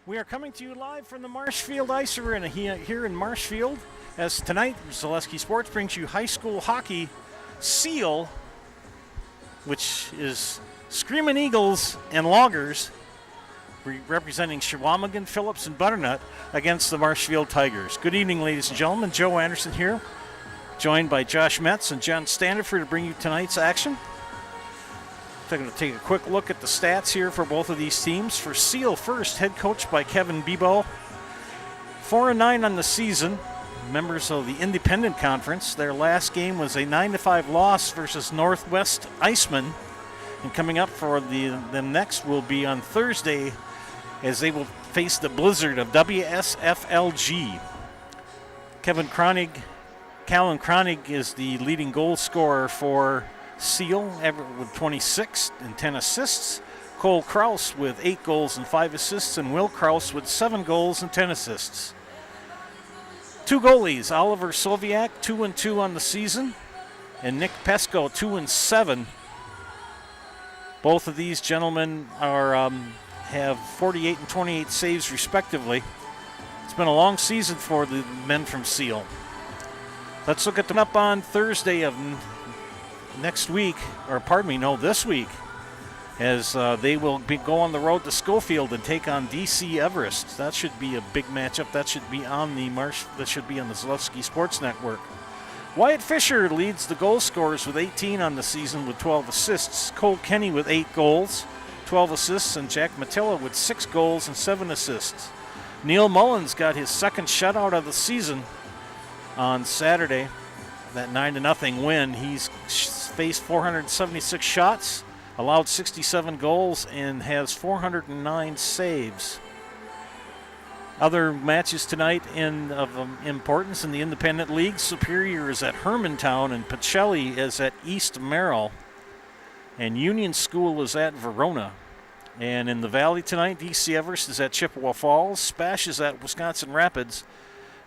We are coming to you live from the Marshfield Ice Arena here in Marshfield, as tonight Zaleski Sports brings you high school hockey Seal, which is Screamin' Eagles and Loggers, representing Chequamegon, Phillips, and Butternut against the Marshfield Tigers. Good evening, ladies and gentlemen. Joe Anderson here, joined by Josh Metz and John Standiford to bring you tonight's action. I'm going to take a quick look at the stats here for both of these teams. For Seal first, head coached by Kevin Bebo. 4-9 on the season. Members of the Independent Conference. Their last game was a 9-5 loss versus Northwest Icemen. And coming up for them next will be on Thursday, as they will face the Blizzard of WSFLG. Calvin Kronig is the leading goal scorer for Seal with 26 and 10 assists. Cole Kraus with 8 goals and 5 assists, and Will Kraus with 7 goals and 10 assists. Two goalies, Oliver Soviak, 2-2 on the season, and Nick Pesco, 2-7. Both of these gentlemen have 48 and 28 saves respectively. It's been a long season for the men from Seal. Let's look at them up on Thursday of this week, as they will go on the road to Schofield and take on DC Everest. That should be a big matchup. That should be on the Zaleski Sports Network. Wyatt Fisher leads the goal scorers with 18 on the season with 12 assists. Cole Kenny with 8 goals, 12 assists, and Jack Matilla with 6 goals and 7 assists. Neil Mullins got his second shutout of the season on Saturday. That 9-0 win. He's faced 476 shots, allowed 67 goals, and has 409 saves. Other matches tonight of importance in the Independent League: Superior is at Hermantown, and Pacelli is at East Merrill, and Union School is at Verona. And in the Valley tonight, DC Everest is at Chippewa Falls, Spash is at Wisconsin Rapids.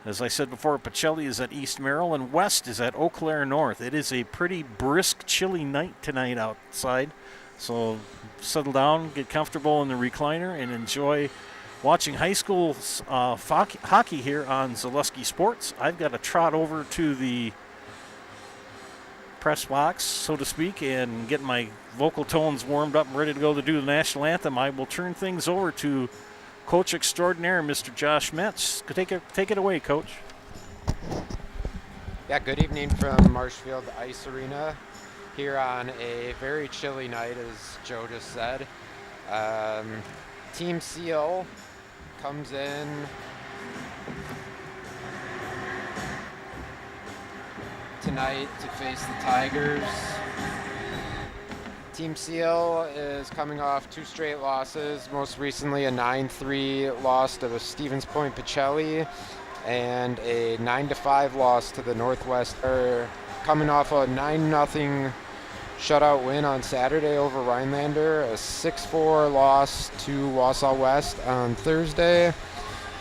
As I said before, Pacelli is at East Merrill, and West is at Eau Claire North. It is a pretty brisk, chilly night tonight outside. So settle down, get comfortable in the recliner, and enjoy watching high school hockey here on Zaleski Sports. I've got to trot over to the press box, so to speak, and get my vocal tones warmed up and ready to go to do the national anthem. I will turn things over to Coach Extraordinaire, Mr. Josh Metz. Take it away, Coach. Yeah, good evening from Marshfield Ice Arena here on a very chilly night, as Joe just said. Team Seal comes in tonight to face the Tigers. Team Seal is coming off 2 straight losses, most recently a 9-3 loss to the Stevens Point Pacelli and a 9-5 loss to the Northwest. They're coming off a 9-0 shutout win on Saturday over Rhinelander, a 6-4 loss to Wausau West on Thursday,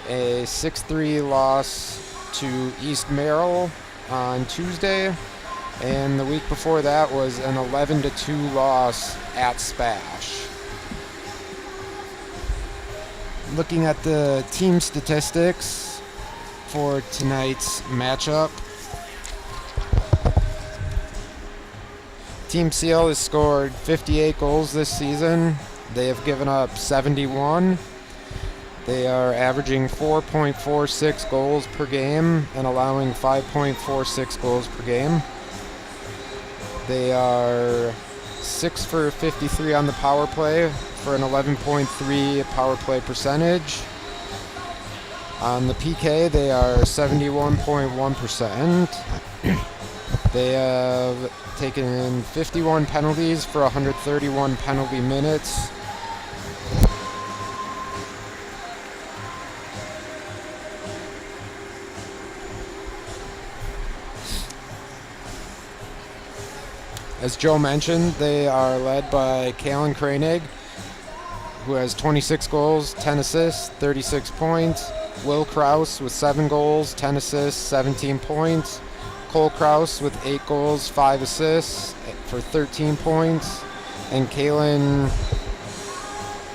a 6-3 loss to East Merrill on Tuesday, and the week before that was an 11-2 loss at Spash. Looking at the team statistics for tonight's matchup, Team Seal has scored 58 goals this season. They have given up 71. They are averaging 4.46 goals per game and allowing 5.46 goals per game. They are 6 for 53 on the power play for an 11.3 power play percentage. On the PK, they are 71.1%. They have taken 51 penalties for 131 penalty minutes. As Joe mentioned, they are led by Kalen Kronig, who has 26 goals, 10 assists, 36 points. Will Kraus with 7 goals, 10 assists, 17 points. Cole Kraus with 8 goals, 5 assists for 13 points. And Kalen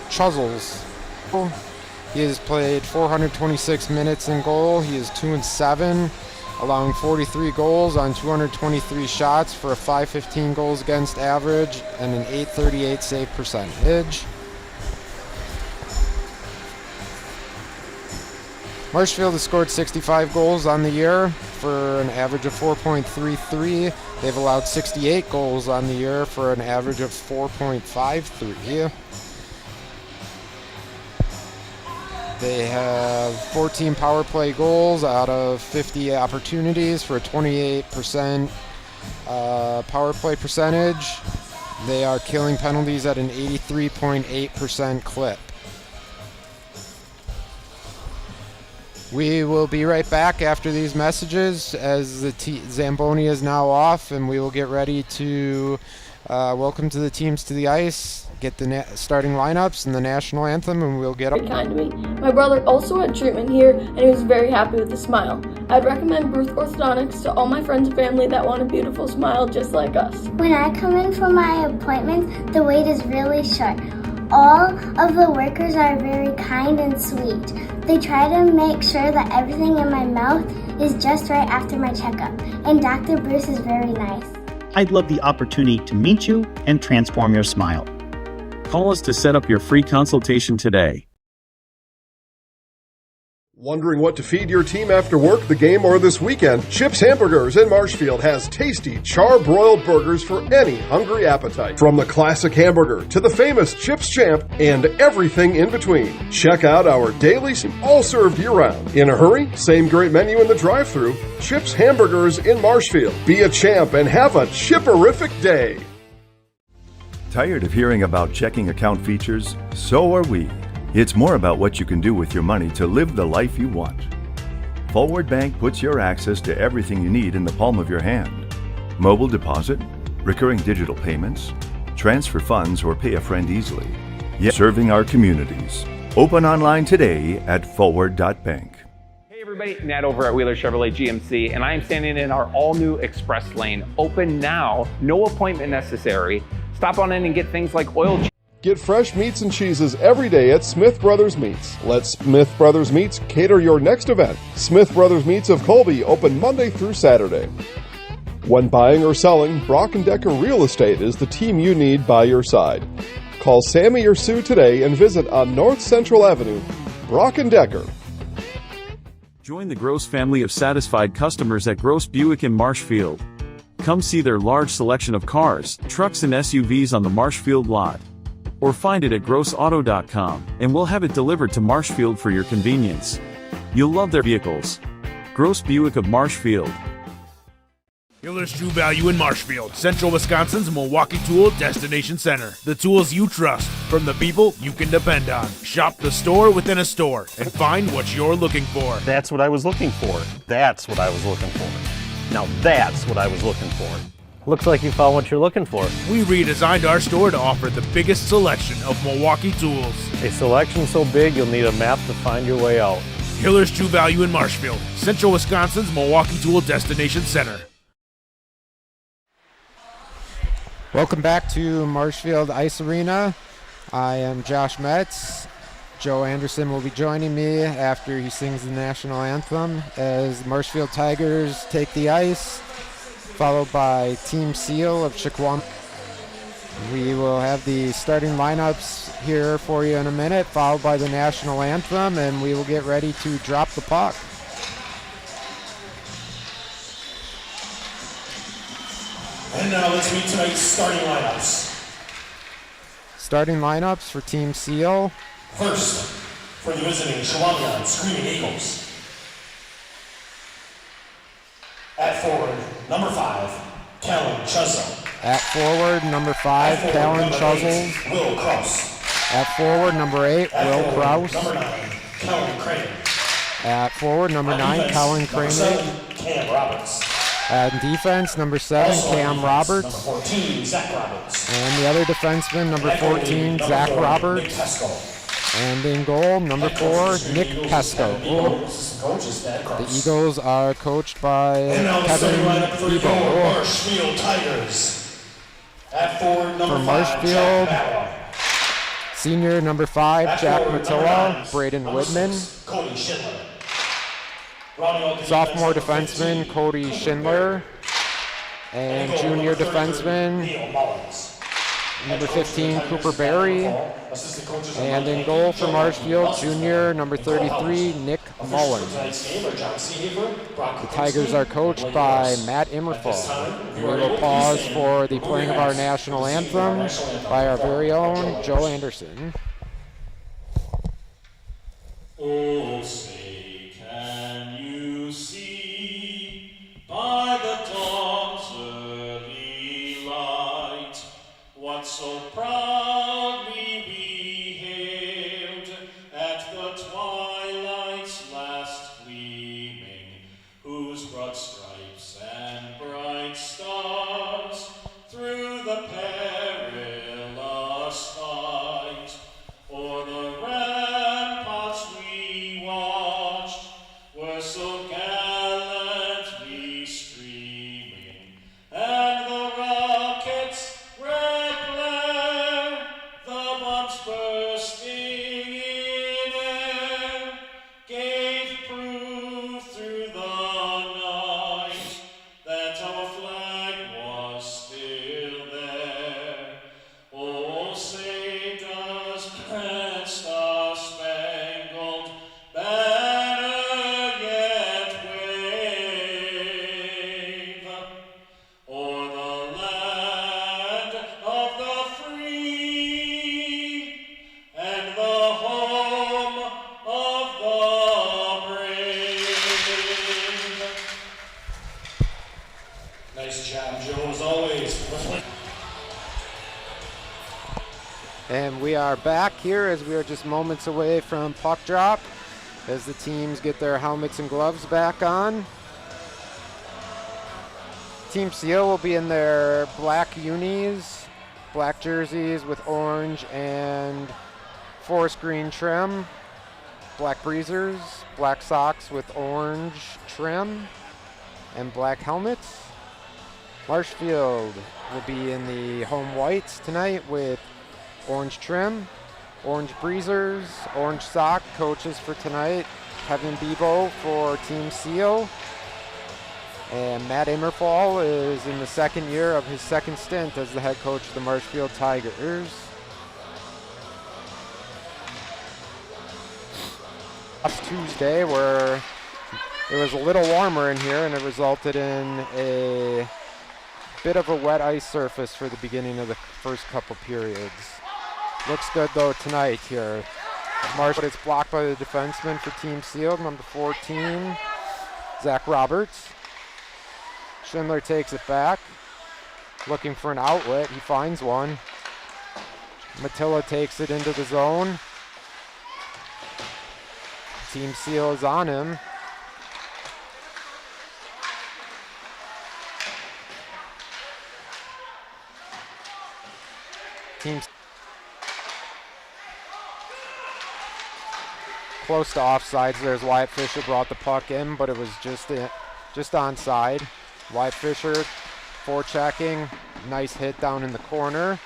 Chuzzles He has played 426 minutes in goal. He is 2-7, allowing 43 goals on 223 shots for a .515 goals against average and an .838 save percentage. Marshfield has scored 65 goals on the year for an average of 4.33. They've allowed 68 goals on the year for an average of 4.53. They have 14 power play goals out of 50 opportunities for a 28% power play percentage. They are killing penalties at an 83.8% clip. We will be right back after these messages as the Zamboni is now off, and we will get ready to welcome to the teams to the ice, get the starting lineups and the national anthem, and we'll get up. Very kind to me. My brother also had treatment here, and he was very happy with the smile. I'd recommend Bruce Orthodontics to all my friends and family that want a beautiful smile just like us. When I come in for my appointments, the wait is really short. All of the workers are very kind and sweet. They try to make sure that everything in my mouth is just right after my checkup, and Dr. Bruce is very nice. I'd love the opportunity to meet you and transform your smile. Call us to set up your free consultation today. Wondering what to feed your team after work, the game, or this weekend? Chips Hamburgers in Marshfield has tasty, char-broiled burgers for any hungry appetite. From the classic hamburger to the famous Chips Champ and everything in between. Check out our daily, all served year-round. In a hurry? Same great menu in the drive-thru. Chips Hamburgers in Marshfield. Be a champ and have a chipperific day. Tired of hearing about checking account features? So are we. It's more about what you can do with your money to live the life you want. Forward Bank puts your access to everything you need in the palm of your hand. Mobile deposit, recurring digital payments, transfer funds, or pay a friend easily. Yet serving our communities. Open online today at forward.bank. Hey everybody, Nat over at Wheeler Chevrolet GMC, and I am standing in our all-new express lane. Open now, no appointment necessary. Stop on in and get things like oil change. Get fresh meats and cheeses every day at Smith Brothers Meats. Let Smith Brothers Meats cater your next event. Smith Brothers Meats of Colby open Monday through Saturday. When buying or selling, Brock & Decker Real Estate is the team you need by your side. Call Sammy or Sue today and visit on North Central Avenue, Brock & Decker. Join the Gross family of satisfied customers at Gross Buick in Marshfield. Come see their large selection of cars, trucks, and SUVs on the Marshfield lot. Or find it at grossauto.com, and we'll have it delivered to Marshfield for your convenience. You'll love their vehicles. Gross Buick of Marshfield. Hiller's True Value in Marshfield, Central Wisconsin's Milwaukee Tool Destination Center. The tools you trust from the people you can depend on. Shop the store within a store and find what you're looking for. That's what I was looking for. That's what I was looking for. Now that's what I was looking for. Looks like you found what you're looking for. We redesigned our store to offer the biggest selection of Milwaukee tools. A selection so big you'll need a map to find your way out. Hiller's True Value in Marshfield, Central Wisconsin's Milwaukee Tool Destination Center. Welcome back to Marshfield Ice Arena. I am Josh Metz. Joe Anderson will be joining me after he sings the national anthem as the Marshfield Tigers take the ice, followed by Team Seal of Chequamegon. We will have the starting lineups here for you in a minute, followed by the national anthem, and we will get ready to drop the puck. And now let's meet tonight's starting lineups. Starting lineups for Team Seal. First, for the visiting Chequamegon Screaming Eagles. At forward, number 5, Callan Chuzzel. At forward, number 5, Callan Chuzzel. Will Kraus. At forward, number 8, Will Kraus. Number 9, Callan Crane. At forward, number 9, Callan Crane. 7, Cam Roberts. At defense, number 7, Cam Roberts. Number 14, Zach Roberts. And the other defenseman, number 14, Zach Roberts. Nick Pesco. And in goal, number 4, Nick Pesco. The Eagles are coached by Kevin Bebo. Marshfield Tigers. At forward, number For 5, Marshfield, Senior number 5, Jack Matilla, Braden Whitman. Cody Schindler. Rounding out the Sophomore defense, defenseman, Cody Schindler. And junior defenseman, Neil Mullins. number 15, Cooper Berry. And in goal for Marshfield, junior number 33, Nick Mullins. The Tigers are coached by Matt Immerfall. We will pause for the playing of our national anthem by our very own Joe Anderson. Oh, say, can you see by the dawn's early light what so proudly we hailed at the twilight's last gleaming, whose broad stripes and bright stars through the perilous fight o'er the ramparts we watched were so gallantly streaming, and the rockets' red glare, the bombs bursting in air, gave proof through the night that our flag was still there. Oh, say does Grand Star Spangled Banner yet wave o'er the land of the free and the home of the brave? Nice job, Joe, as always. And we are back here as we are just moments away from puck drop as the teams get their helmets and gloves back on. Team Seal will be in their black unis, black jerseys with orange and forest green trim, black breezers, black socks with orange trim, and black helmets. Marshfield will be in the home whites tonight with orange trim, orange breezers, orange sock. Coaches for tonight, Kevin Bebo for Team Seal. And Matt Immerfall is in the second year of his second stint as the head coach of the Marshfield Tigers. Last Tuesday, where it was a little warmer in here and it resulted in a bit of a wet ice surface for the beginning of the first couple periods. Looks good though tonight here. Marshfield is blocked by the defenseman for Team Seal, number 14, Zach Roberts. Schindler takes it back, looking for an outlet. He finds one. Matilla takes it into the zone. Team Seal is on him. Team close to offsides. There's Wyatt Fisher brought the puck in, but it was just onside. Wyatt Fisher forechecking, nice hit down in the corner.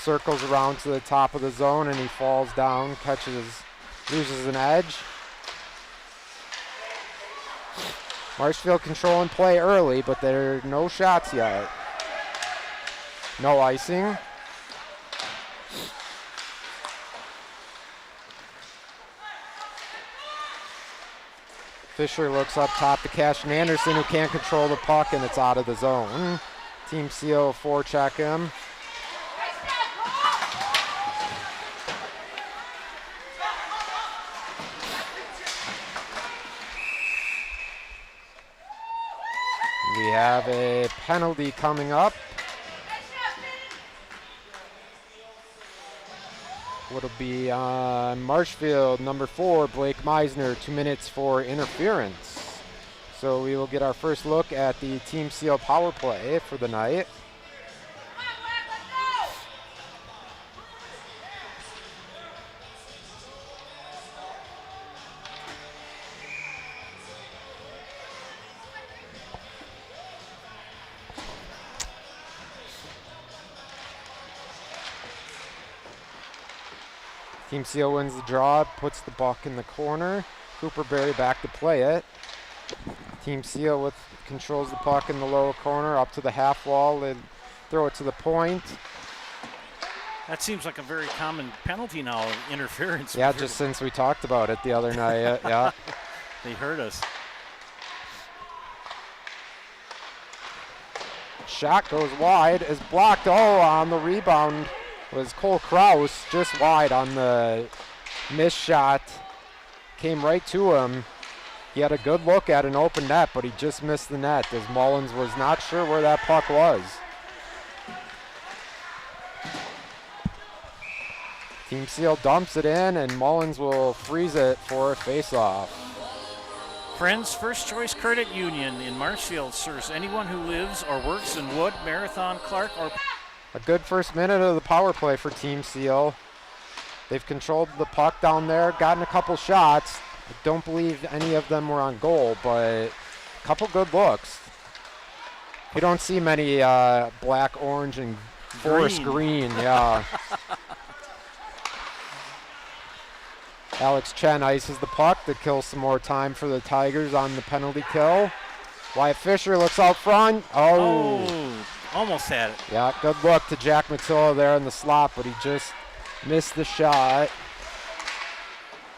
Circles around to the top of the zone and he falls down, loses an edge. Marshfield control and play early, but there are no shots yet. No icing. Fisher looks up top to Cashin Anderson, who can't control the puck, and it's out of the zone. Team Seal forecheck him. We have a penalty coming up. It'll be on Marshfield, number 4, Blake Meisner, 2 minutes for interference. So we will get our first look at the Team Seal power play for the night. Team Seal wins the draw, puts the puck in the corner. Cooper Berry back to play it. Team Seal controls the puck in the lower corner up to the half wall and throw it to the point. That seems like a very common penalty now, interference. Yeah, just since we talked about it the other night. Yeah. They heard us. Shot goes wide, is blocked. Oh, on the rebound was Cole Kraus, just wide on the missed shot. Came right to him. He had a good look at an open net, but he just missed the net as Mullins was not sure where that puck was. Team Seal dumps it in, and Mullins will freeze it for a face-off. Friends First Choice Credit Union in Marshfield serves anyone who lives or works in Wood, Marathon, Clark, or... A good first minute of the power play for Team Seal. They've controlled the puck down there, gotten a couple shots. I don't believe any of them were on goal, but a couple good looks. You don't see many black, orange, and forest green. Yeah. Alex Chen ices the puck to kill some more time for the Tigers on the penalty kill. Wyatt Fisher looks out front. Oh, almost had it. Yeah, good look to Jack Matilla there in the slot, but he just missed the shot.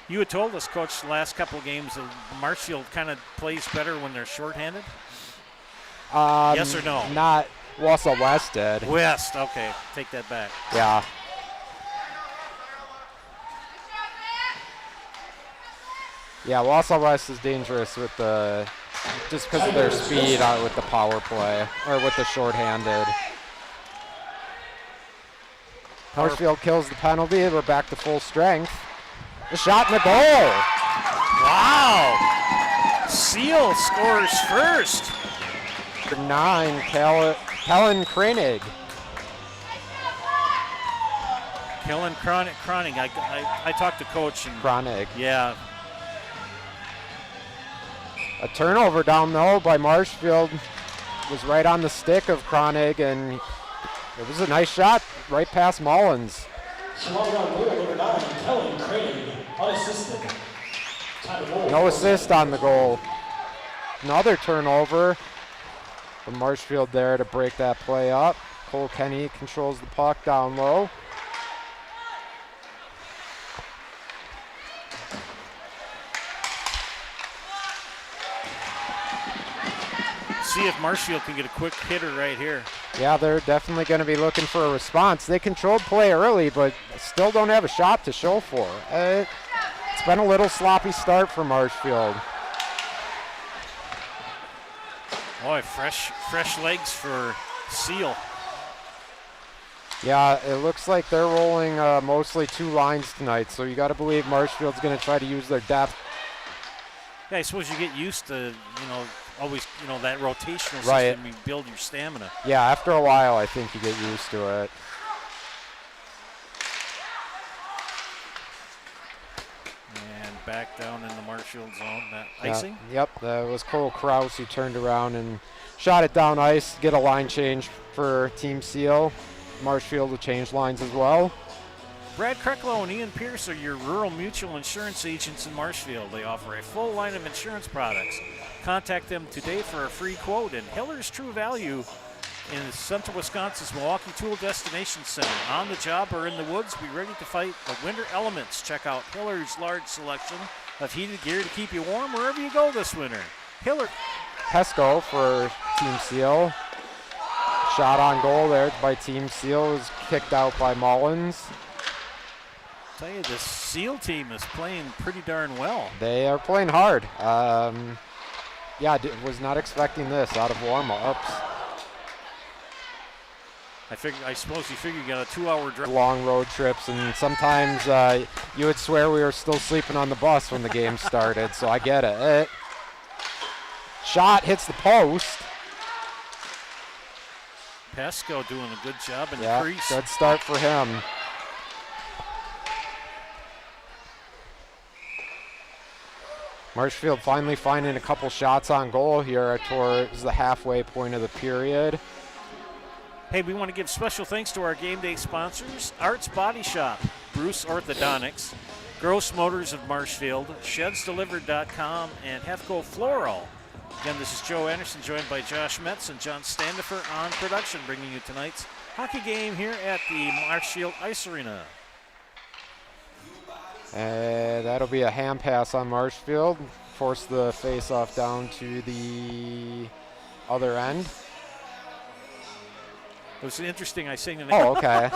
You had told us, Coach, the last couple of games that Marshfield kind of plays better when they're shorthanded? Yes or no? Not Wausau West did. West, okay. Take that back. Yeah. Yeah, Wausau West is dangerous with the, just because of their speed with the power play, or with the shorthanded. Marshfield kills the penalty. We're back to full strength. The shot and the goal. Wow. Seal scores first. For 9, Kellen Kroenig. Kellen Kroenig. I talked to Coach. And Kroenig. Yeah. A turnover down low by Marshfield was right on the stick of Kroenig, and it was a nice shot right past Mullins. Chequamegon goal number 9, Kellen Kroenig, unassisted. Time to goal. No assist on the goal. Another turnover from Marshfield there to break that play up. Cole Kenny controls the puck down low. See if Marshfield can get a quick hitter right here. Yeah, they're definitely going to be looking for a response. They controlled play early, but still don't have a shot to show for. It's been a little sloppy start for Marshfield. Boy, fresh legs for Seal. Yeah, it looks like they're rolling mostly 2 lines tonight, so you got to believe Marshfield's going to try to use their depth. Yeah, I suppose you get used to, always, that rotational right. system. You build your stamina. Yeah, after a while, I think you get used to it. And back down in the Marshfield zone. That icing? Yep, that was Cole Kraus who turned around and shot it down ice, get a line change for Team Seal. Marshfield will change lines as well. Brad Krecklow and Ian Pierce are your rural mutual insurance agents in Marshfield. They offer a full line of insurance products. Contact them today for a free quote. And Hiller's True Value in central Wisconsin's Milwaukee Tool Destination Center. On the job or in the woods, be ready to fight the winter elements. Check out Hiller's large selection of heated gear to keep you warm wherever you go this winter. Hiller. Pesco for Team Seal. Shot on goal there by Team Seal is kicked out by Mullins. Tell you, this Seal team is playing pretty darn well. They are playing hard. Yeah, was not expecting this out of warm-ups. I suppose you figure you got a 2-hour drive. Long road trips, and sometimes you would swear we were still sleeping on the bus when the game started, so I get it. Shot hits the post. Pesco doing a good job in the crease. Good start for him. Marshfield finally finding a couple shots on goal here towards the halfway point of the period. Hey, we want to give special thanks to our game day sponsors, Arts Body Shop. Bruce Orthodontics, Gross Motors of Marshfield, ShedsDelivered.com, and Hefco Floral. Again, this is Joe Anderson, joined by Josh Metz and John Standifer on production, bringing you tonight's hockey game here at the Marshfield Ice Arena. And that'll be a hand pass on Marshfield. Force the face-off down to the other end. It was interesting. I seen it. Oh, okay.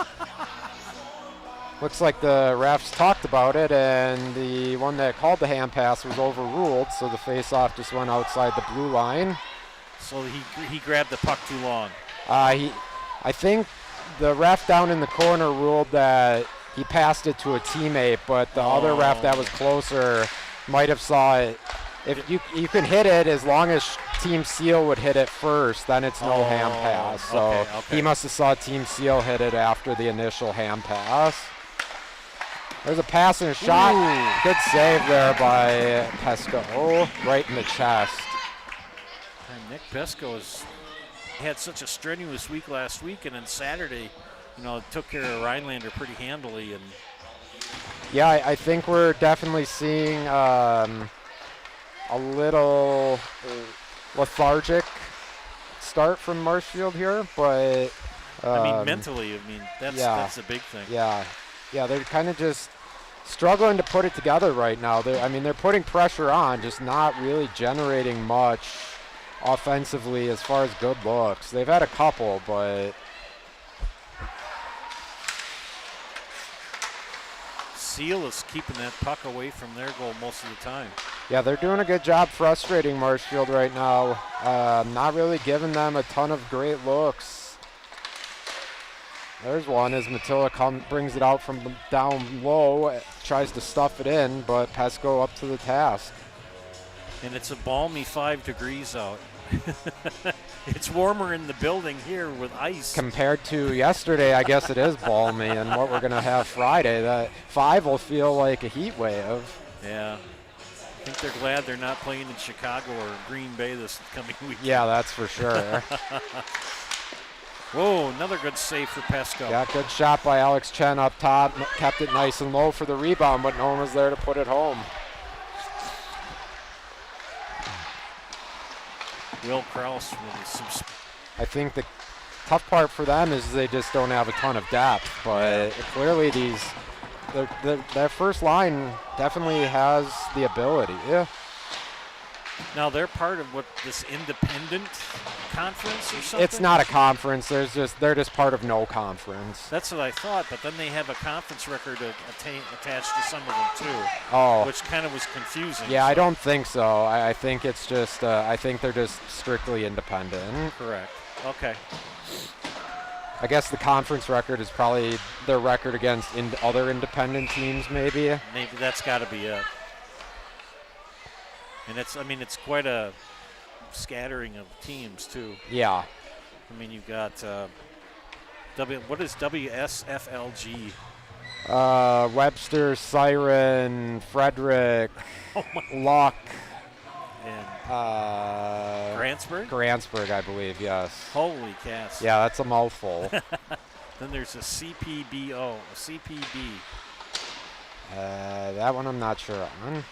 Looks like the refs talked about it, and the one that called the hand pass was overruled, so the face-off just went outside the blue line. So he grabbed the puck too long. I think the ref down in the corner ruled that he passed it to a teammate, but the other ref that was closer might have saw it. If you can hit it as long as Team Seal would hit it first, then it's no hand pass. So he must have saw Team Seal hit it after the initial hand pass. There's a pass and a shot. Ooh. Good save there by Pesco, right in the chest. And Nick Pesco had such a strenuous week last week, and then Saturday, took care of Rhinelander pretty handily. And yeah, I think we're definitely seeing a little lethargic start from Marshfield here, but mentally, that's a big thing. Yeah, they're kind of just struggling to put it together right now. They're putting pressure on, just not really generating much offensively as far as good looks. They've had a couple, but Seal is keeping that puck away from their goal most of the time. Yeah, they're doing a good job frustrating Marshfield right now. Not really giving them a ton of great looks. There's one as Matilla brings it out from down low, tries to stuff it in, but Pesco up to the task. And it's a balmy 5 degrees out. It's warmer in the building here with ice. Compared to yesterday, I guess it is balmy, and what we're going to have Friday, that 5 will feel like a heat wave. Yeah. I think they're glad they're not playing in Chicago or Green Bay this coming weekend. Yeah, that's for sure. Whoa, another good save for Pesco. Yeah, good shot by Alex Chen up top. Kept it nice and low for the rebound, but no one was there to put it home. Will Krause with some. I think the tough part for them is they just don't have a ton of depth, but clearly their first line definitely has the ability. Yeah. Now they're part of this independent conference or something? It's not a conference. They're just part of no conference. That's what I thought, but then they have a conference record attached to some of them too. Oh. Which kind of was confusing. Yeah, so. I don't think so. I think it's just I think they're just strictly independent. Correct. Okay. I guess the conference record is probably their record against other independent teams, maybe. Maybe that's got to be it. And it's quite a scattering of teams too. Yeah. You've got what is WSFLG? Webster, Siren, Frederick, Luck, and Grantsburg, I believe, yes. Holy cats. Yeah, that's a mouthful. Then there's a CPBO, a CPB. That one I'm not sure on.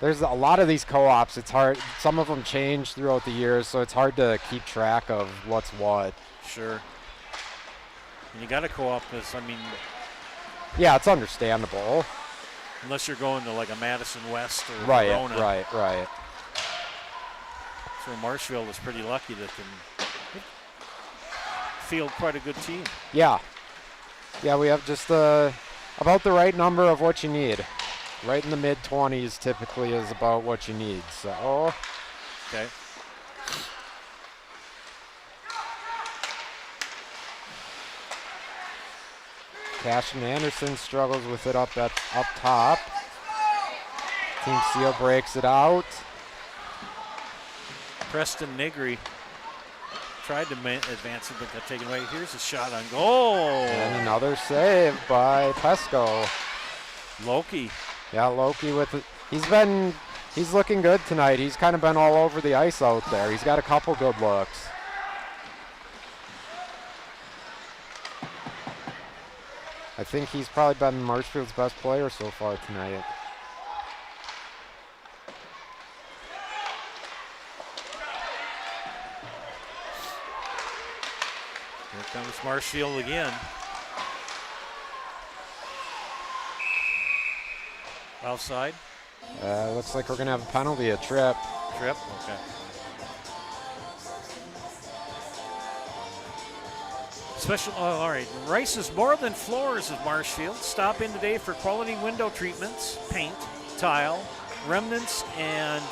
There's a lot of these co-ops. It's hard. Some of them change throughout the years, so it's hard to keep track of what's what. Sure. And you got to co-op because, yeah, it's understandable. Unless you're going to like a Madison West or Right. So Marshfield is pretty lucky that can field quite a good team. Yeah. Yeah, we have just about the right number of what you need. Right in the mid-20s typically is about what you need. So, okay. Cash and Anderson struggles with it up top. Team Seal breaks it out. Preston Negri tried to advance it, but got taken away. Here's a shot on goal. And another save by Pesco. Loki. Yeah, Loki with it. He's looking good tonight. He's kind of been all over the ice out there. He's got a couple good looks. I think he's probably been Marshfield's best player so far tonight. Here comes Marshfield again. Outside. Looks like we're going to have a penalty, a trip. Trip, okay. Special, oh, all right. Rice is more than floors of Marshfield. Stop in today for quality window treatments, paint, tile, remnants, and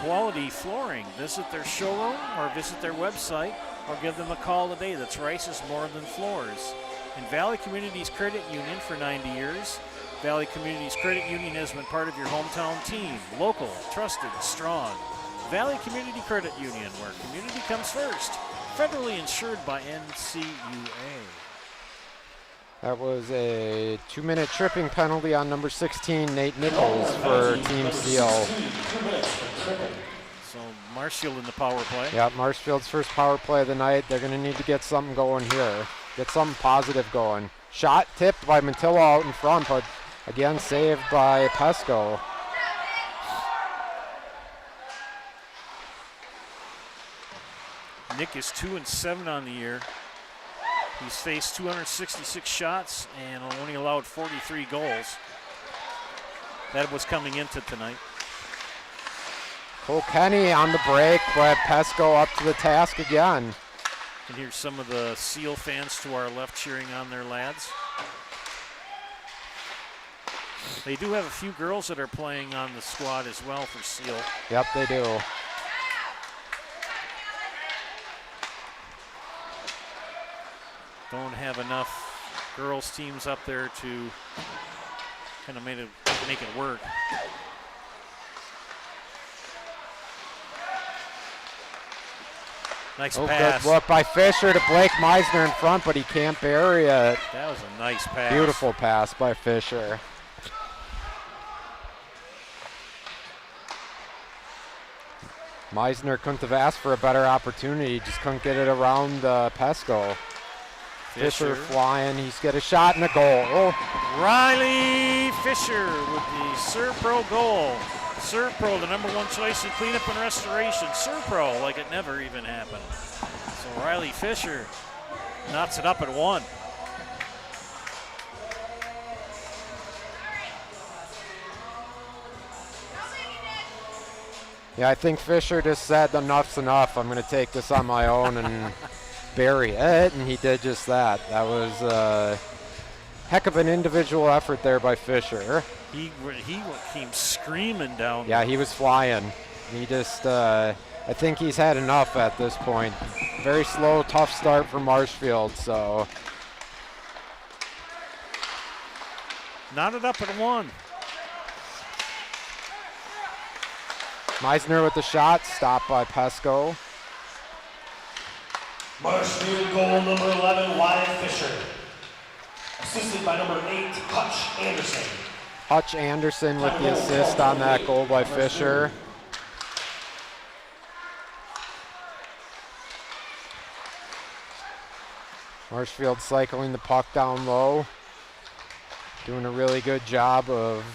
quality flooring. Visit their showroom or visit their website or give them a call today. That's Rice is more than floors. And Valley Communities Credit Union for 90 years. Valley Communities Credit Union has been part of your hometown team. Local, trusted, strong. Valley Community Credit Union, where community comes first. Federally insured by NCUA. That was a 2-minute tripping penalty on number 16, Nate Nichols, for Team Seal. So Marshfield in the power play. Yeah, Marshfield's first power play of the night. They're going to need to get something going here. Get something positive going. Shot tipped by Mantillo out in front, but again saved by Pesco. Nick is 2-7 on the year. He's faced 266 shots and only allowed 43 goals. That was coming into tonight. Cole Kenny on the break, but Pesco up to the task again. And here's some of the Seal fans to our left cheering on their lads. They do have a few girls that are playing on the squad as well for Seal. Yep, they do. Don't have enough girls teams up there to kind of make it work. Nice pass. Good look by Fisher to Blake Meisner in front, but he can't bury it. That was a nice pass. Beautiful pass by Fisher. Meisner couldn't have asked for a better opportunity. Just couldn't get it around Pesco. Fisher flying. He's got a shot and a goal. Oh. Riley Fisher with the Serpro goal. Serpro, the #1 choice in cleanup and restoration. Serpro, like it never even happened. So Riley Fisher knots it up at 1. Yeah, I think Fisher just said enough's enough. I'm going to take this on my own and bury it, and he did just that. That was a heck of an individual effort there by Fisher. He came screaming down. Yeah, he was flying. He just, I think he's had enough at this point. Very slow, tough start for Marshfield, so. Knotted up at 1. Meisner with the shot, stopped by Pesco. Marshfield goal number 11, Wyatt Fisher. Assisted by number 8, Hutch Anderson. Hutch Anderson with the assist on that goal by Fisher. Marshfield cycling the puck down low. Doing a really good job of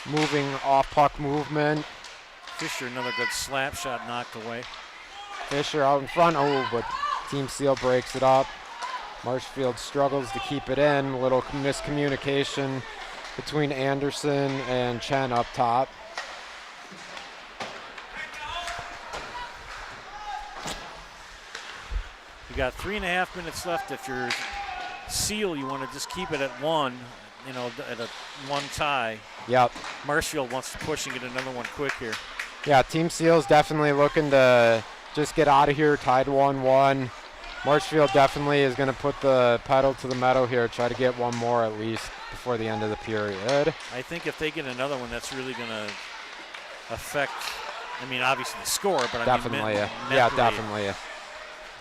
moving off puck movement. Fisher, another good slap shot knocked away. Fisher out in front, oh, but Team Seal breaks it up. Marshfield struggles to keep it in. A little miscommunication between Anderson and Chen up top. You got 3.5 minutes left. If you're Seal, you want to just keep it at 1, at a 1 tie. Yep. Marshfield wants to push and get another one quick here. Yeah, Team Seal's definitely looking to just get out of here, tied 1-1. Marshfield definitely is going to put the pedal to the metal here, try to get one more at least before the end of the period. I think if they get another one, that's really going to affect, obviously the score, but definitely. Definitely.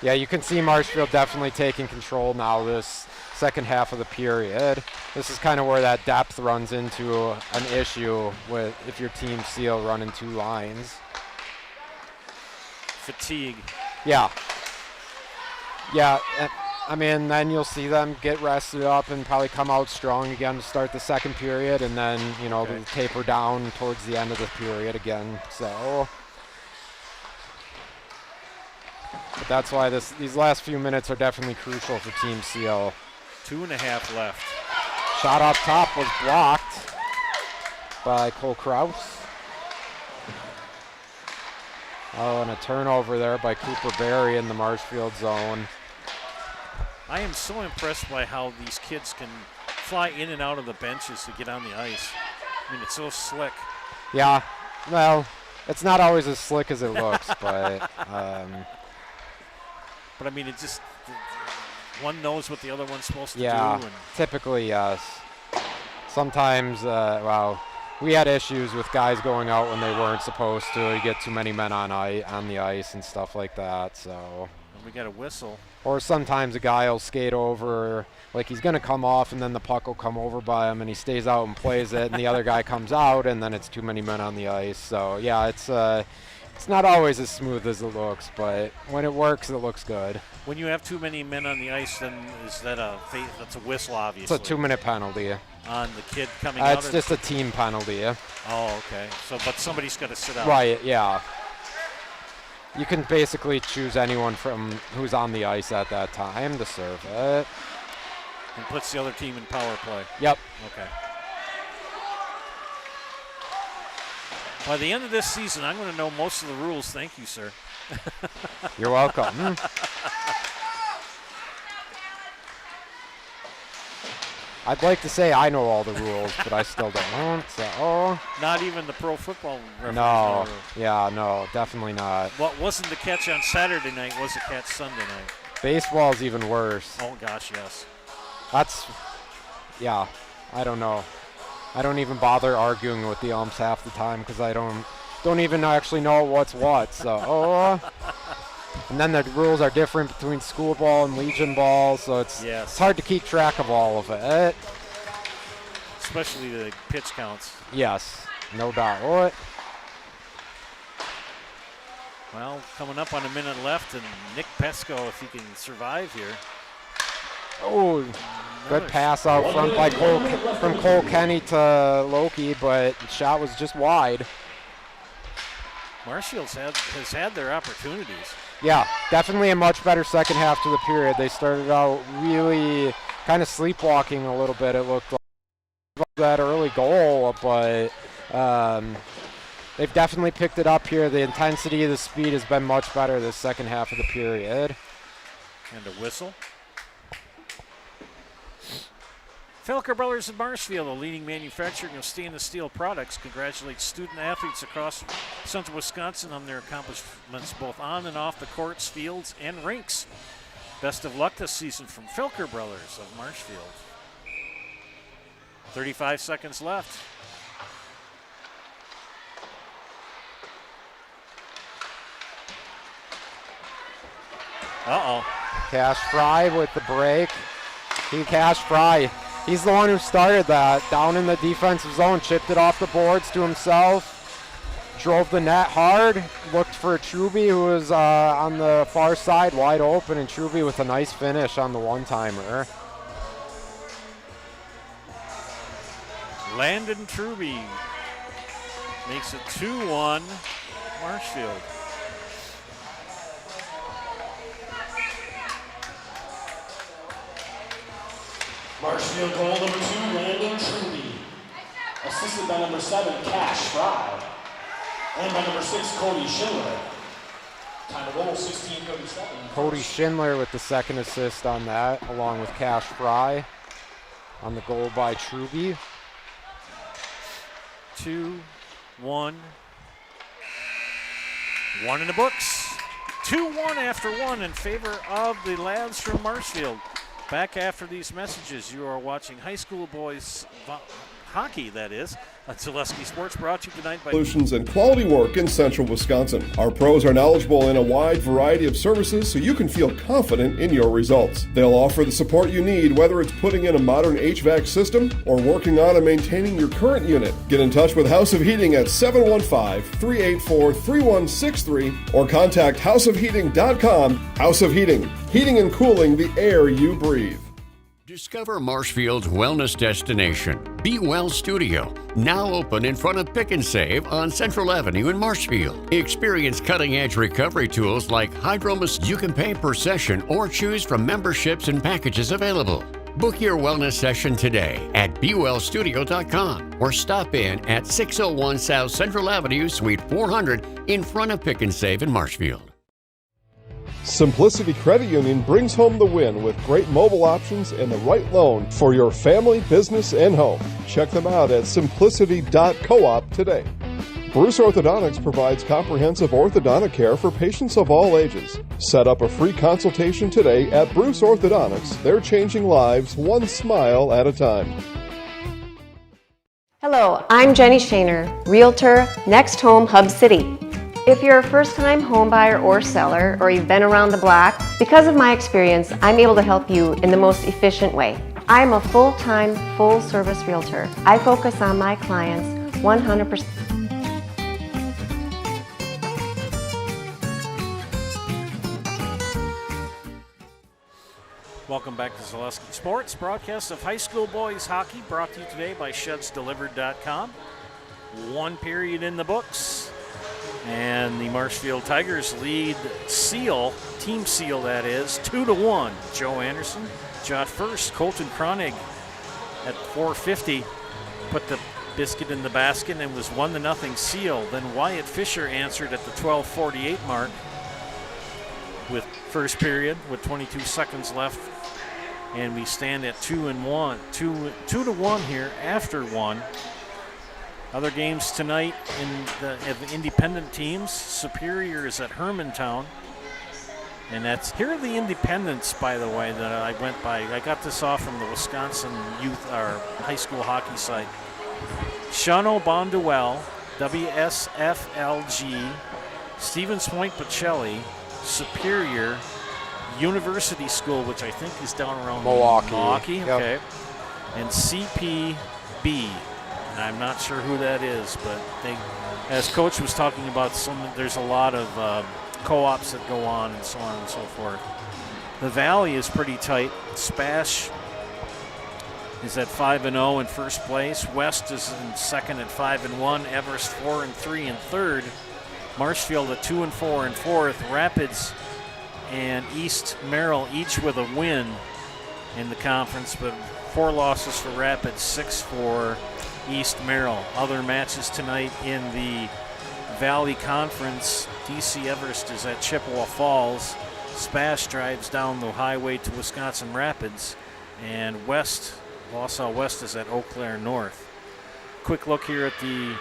Yeah, you can see Marshfield definitely taking control now this second half of the period. This is kind of where that depth runs into an issue with if your Team Seal running 2 lines. Fatigue. Yeah. Yeah, I mean, then you'll see them get rested up and probably come out strong again to start the second period, and then, you know, they'll taper down towards the end of the period again. So, but that's why these last few minutes are definitely crucial for Team Seal. 2.5 left. Shot up top was blocked by Cole Kraus. Oh, and a turnover there by Cooper Berry in the Marshfield zone. I am so impressed by how these kids can fly in and out of the benches to get on the ice. I mean, it's so slick. Yeah, well, it's not always as slick as it looks, but I mean, it just, one knows what the other one's supposed to do. yeah, And typically, yes. Sometimes, well, we had issues with guys going out when they weren't supposed to. You get too many men on the ice and stuff like that, so. we got a whistle. Or sometimes a guy will skate over, like he's going to come off, and then the puck will come over by him, and he stays out and plays it, and the other guy comes out, and then it's too many men on the ice. So, yeah, it's not always as smooth as it looks, but when it works, it looks good. When you have too many men on the ice, then is that that's a whistle, obviously? It's a 2-minute penalty. On the kid coming out? It's just a team penalty. Oh, okay. So, but somebody's got to sit out. Right, yeah. You can basically choose anyone from who's on the ice at that time to serve it. And puts the other team in power play. Yep. Okay. By the end of this season, I'm going to know most of the rules. Thank you, sir. You're welcome. I'd like to say I know all the rules, but I still don't. So. Not even the pro football referees. No. Yeah, no, definitely not. What wasn't the catch on Saturday night was the catch Sunday night. Baseball's even worse. Oh, gosh, yes. Yeah, I don't know. I don't even bother arguing with the umps half the time because I don't even actually know what's what. So, and then the rules are different between school ball and Legion ball, so it's hard to keep track of all of it. Especially the pitch counts. Yes, no doubt. Well, coming up on a minute left, and Nick Pesco, if he can survive here. Oh, good pass out front by from Cole Kenny to Loki, but the shot was just wide. Marshfield's has had their opportunities. Yeah, definitely a much better second half to the period. They started out really kind of sleepwalking a little bit, it looked like, that early goal, but they've definitely picked it up here. The intensity, the speed has been much better this second half of the period. And a whistle. Felker Brothers of Marshfield, a leading manufacturer of stainless steel products, congratulates student athletes across central Wisconsin on their accomplishments both on and off the courts, fields, and rinks. Best of luck this season from Felker Brothers of Marshfield. 35 seconds left. Uh-oh. Cash Fry with the break. Cash Fry. He's the one who started that. Down in the defensive zone, chipped it off the boards to himself. Drove the net hard. Looked for Truby, who was on the far side, wide open, and Truby with a nice finish on the one-timer. Landon Truby makes it 2-1 Marshfield. Marshfield goal number 2, Landon Truby. Assisted by number 7, Cash Fry. And by number 6, Cody Schindler. Time of goal, 16:37. Cody Schindler with the second assist on that, along with Cash Fry on the goal by Truby. 2-1. 1 in the books. 2-1 after 1 in favor of the lads from Marshfield. Back after these messages, you are watching high school hockey, that is. Zaleski Sports brought to you tonight by Solutions and quality work in central Wisconsin. Our pros are knowledgeable in a wide variety of services so you can feel confident in your results. They'll offer the support you need, whether it's putting in a modern HVAC system or working on and maintaining your current unit. Get in touch with House of Heating at 715-384-3163 or contact houseofheating.com. House of Heating, heating and cooling the air you breathe. Discover Marshfield's wellness destination, Be Well Studio, now open in front of Pick and Save on Central Avenue in Marshfield. Experience cutting-edge recovery tools like Hydromus. You can pay per session or choose from memberships and packages available. Book your wellness session today at BeWellStudio.com or stop in at 601 South Central Avenue, Suite 400 in front of Pick and Save in Marshfield. Simplicity Credit Union brings home the win with great mobile options and the right loan for your family, business, and home. Check them out at simplicity.coop today. Bruce Orthodontics provides comprehensive orthodontic care for patients of all ages. Set up a free consultation today at Bruce Orthodontics. They're changing lives one smile at a time. Hello, I'm Jenny Shaner, Realtor, Next Home Hub City. If you're a first-time home buyer or seller, or you've been around the block, because of my experience, I'm able to help you in the most efficient way. I'm a full-time, full-service realtor. I focus on my clients 100%. Welcome back to Zaleski Sports, broadcast of high school boys hockey, brought to you today by ShedsDelivered.com. One period in the books. And the Marshfield Tigers lead Seal, Team Seal that is, 2-1. Joe Anderson shot first. Colton Kronig at 4:50 put the biscuit in the basket and was 1-0 Seal. Then Wyatt Fisher answered at the 12:48 mark with first period with 22 seconds left. And we stand at 2-1. 2-1 here after one. Other games tonight in the independent teams. Superior is at Hermantown. And that's, here are the independents, by the way, that I went by. I got this off from the Wisconsin youth or high school hockey site. Shawano Bonduel, WSFLG, Stevens Point Pacelli, Superior, University School, which I think is down around Milwaukee. Yep. Okay. And CPB. And I'm not sure who that is, but they, as Coach was talking about, there's a lot of co-ops that go on and so on and so forth. The Valley is pretty tight. Spash is at 5-0 in first place. West is in second at 5-1. Everest 4-3 in third. Marshfield at 2-4 in fourth. Rapids and East Merrill each with a win in the conference, but 4 losses for Rapids, 6 for East Merrill. Other matches tonight in the Valley Conference. DC Everest is at Chippewa Falls. Spash drives down the highway to Wisconsin Rapids. And Wausau West is at Eau Claire North. Quick look here at the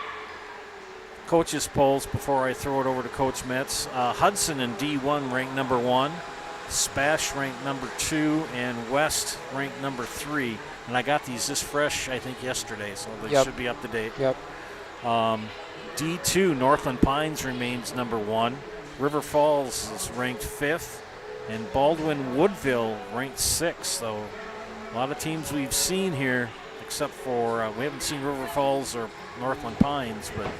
coaches' polls before I throw it over to Coach Metz. Hudson in D1 ranked number 1. Spash ranked number 2. And West ranked number 3. And I got these this fresh, I think, yesterday, so they should be up to date. Yep. D2, Northland Pines remains number 1. River Falls is ranked 5th. And Baldwin Woodville ranked 6th. So a lot of teams we've seen here, except for we haven't seen River Falls or Northland Pines, but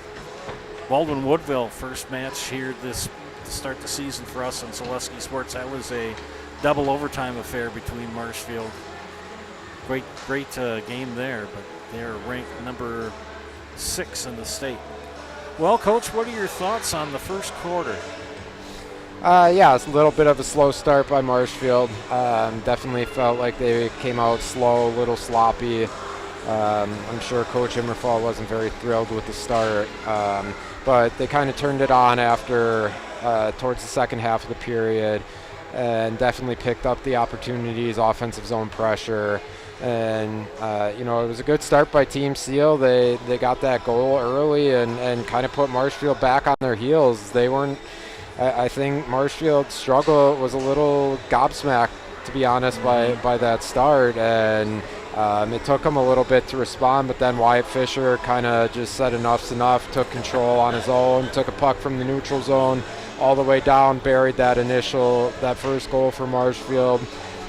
Baldwin Woodville, first match here to start the season for us on Zaleski Sports. That was a double overtime affair between Marshfield. Great game there, but they're ranked number 6 in the state. Well, Coach, what are your thoughts on the first quarter? Yeah, it's a little bit of a slow start by Marshfield. Definitely felt like they came out slow, a little sloppy. I'm sure Coach Immerfall wasn't very thrilled with the start, but they kind of turned it on after towards the second half of the period and definitely picked up the opportunities, offensive zone pressure. And, it was a good start by Team Seal. They got that goal early and kind of put Marshfield back on their heels. They weren't, I think Marshfield's struggle was a little gobsmacked, to be honest, by that start. And It took him a little bit to respond, but then Wyatt Fisher kind of just said enough's enough, took control on his own, took a puck from the neutral zone all the way down, buried that first goal for Marshfield.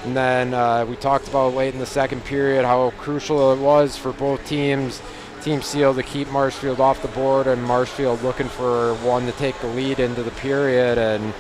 And then we talked about late in the second period how crucial it was for both teams, Team Seal to keep Marshfield off the board, and Marshfield looking for one to take the lead into the period. And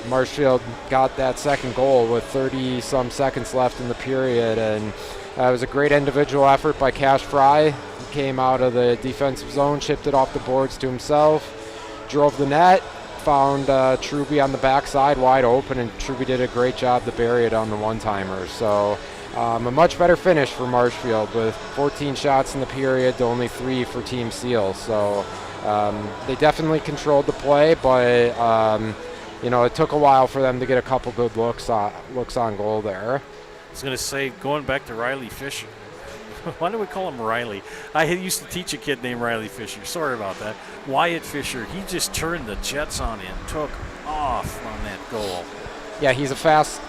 Marshfield got that second goal with 30-some seconds left in the period. And it was a great individual effort by Cash Fry. He came out of the defensive zone, chipped it off the boards to himself, drove the net, found Truby on the backside wide open, and Truby did a great job to bury it on the one-timer. So a much better finish for Marshfield with 14 shots in the period to only 3 for Team Seal. So they definitely controlled the play, but it took a while for them to get a couple good looks on goal there. I was going to say, going back to Riley Fisher. Why do we call him Riley? I used to teach a kid named Riley Fisher. Sorry about that. Wyatt Fisher, he just turned the jets on and took off on that goal. Yeah, he's fast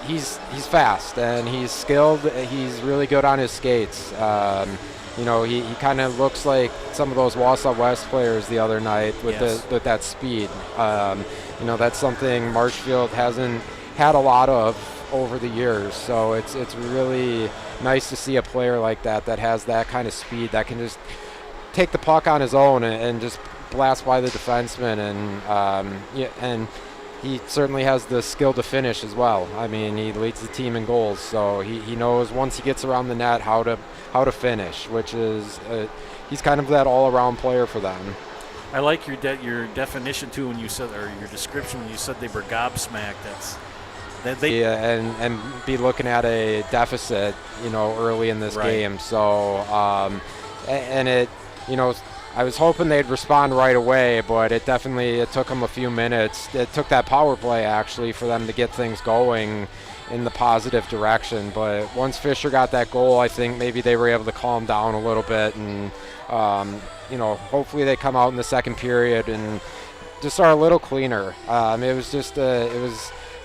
and he's skilled. He's really good on his skates. He kind of looks like some of those Wausau West players the other night with with that speed. That's something Marshfield hasn't had a lot of over the years. So it's really nice to see a player like that has that kind of speed, that can just take the puck on his own and just blast by the defenseman. And he certainly has the skill to finish as well. I mean, he leads the team in goals, so he knows once he gets around the net how to finish, which is he's kind of that all-around player for them. I like your definition too when you said, or your description when you said they were gobsmacked. And be looking at a deficit, early in this game. So I was hoping they'd respond right away, but it took them a few minutes. It took that power play actually for them to get things going in the positive direction. But once Fisher got that goal, I think maybe they were able to calm down a little bit, and hopefully they come out in the second period and just are a little cleaner. It was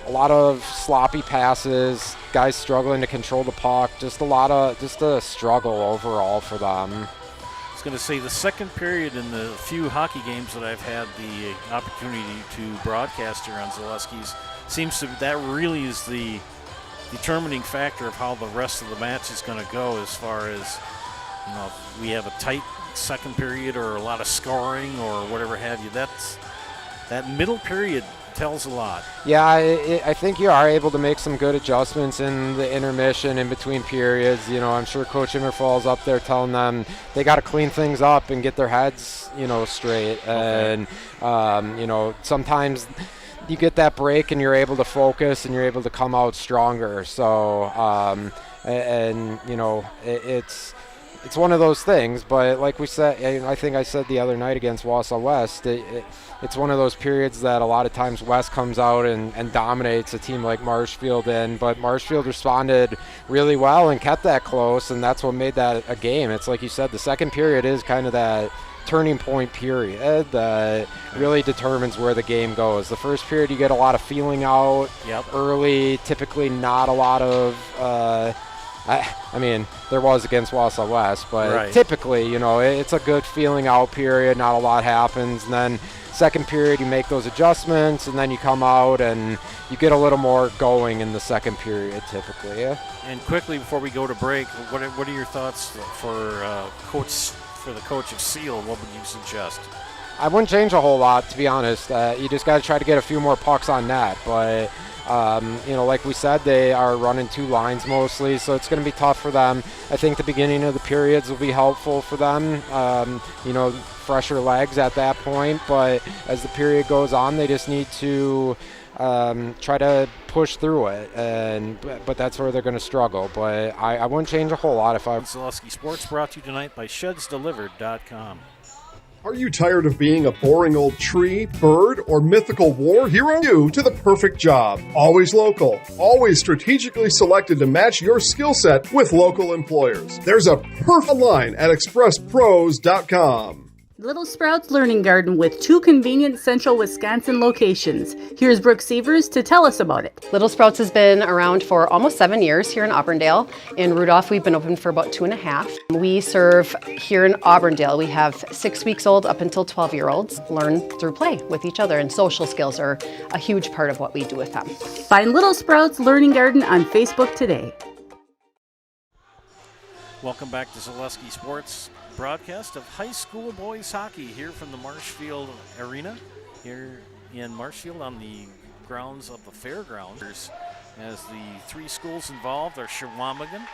a lot of sloppy passes, guys struggling to control the puck, just a struggle overall for them. I was going to say the second period in the few hockey games that I've had the opportunity to broadcast here on Zaleski's that really is the determining factor of how the rest of the match is going to go, as far as if we have a tight second period or a lot of scoring or whatever have you. That middle period tells a lot. Yeah, I think you are able to make some good adjustments in the intermission in between periods. I'm sure Coach Immerfall's up there telling them they got to clean things up and get their heads, straight. Okay. And, sometimes you get that break and you're able to focus and you're able to come out stronger. So, it's one of those things, but like we said, I think I said the other night against Wausau West, it's one of those periods that a lot of times West comes out and dominates a team like Marshfield but Marshfield responded really well and kept that close, and that's what made that a game. It's like you said, the second period is kind of that turning point period that really determines where the game goes. The first period, you get a lot of feeling out early, typically not a lot of there was against Wausau West, but typically, it's a good feeling out period, not a lot happens, and then second period you make those adjustments, and then you come out and you get a little more going in the second period typically. And quickly before we go to break, what are your thoughts for the coach of Seal? What would you suggest? I wouldn't change a whole lot, to be honest. You just got to try to get a few more pucks on net, but like we said, they are running two lines mostly, so it's going to be tough for them. I think the beginning of the periods will be helpful for them, fresher legs at that point, but as the period goes on, they just need to try to push through it, but that's where they're going to struggle. But I wouldn't change a whole lot if I... Zaleski Sports brought to you tonight by ShedsDelivered.com. Are you tired of being a boring old tree, bird, or mythical war hero? You to the perfect job. Always local. Always strategically selected to match your skill set with local employers. There's a perfect line at ExpressPros.com. Little Sprouts Learning Garden with 2 convenient central Wisconsin locations. Here's Brooke Sievers to tell us about it. Little Sprouts has been around for almost 7 years here in Auburndale. In Rudolph, we've been open for about 2.5. We serve here in Auburndale. We have 6 weeks old up until 12-year-olds learn through play with each other, and social skills are a huge part of what we do with them. Find Little Sprouts Learning Garden on Facebook today. Welcome back to Zaleski Sports broadcast of high school boys hockey here from the Marshfield Arena here in Marshfield on the grounds of the fairgrounds. As the 3 schools involved are Chequamegon,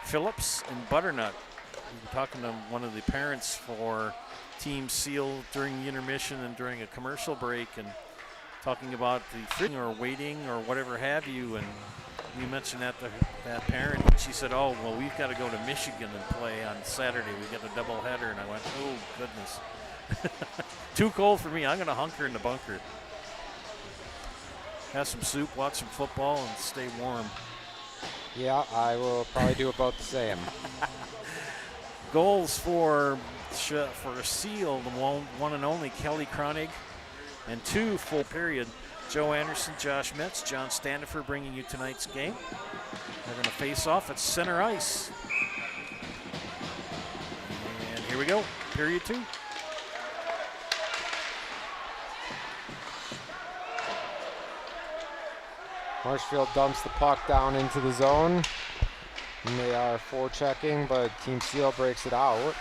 Phillips, and Butternut. We were talking to one of the parents for Team Seal during the intermission and during a commercial break, and talking about the or waiting or whatever have you, and you mentioned that to that parent, and she said, oh, well, we've got to go to Michigan and play on Saturday. We got a doubleheader, and I went, oh, goodness. Too cold for me. I'm going to hunker in the bunker. Have some soup, watch some football, and stay warm. Yeah, I will probably do about the same. Goals for Seal, the one and only Kelly Kronig, and 2 full period. Joe Anderson, Josh Metz, John Standifer bringing you tonight's game. They're going to face off at center ice. And here we go, period 2. Marshfield dumps the puck down into the zone. And they are forechecking, but Team Seal breaks it out.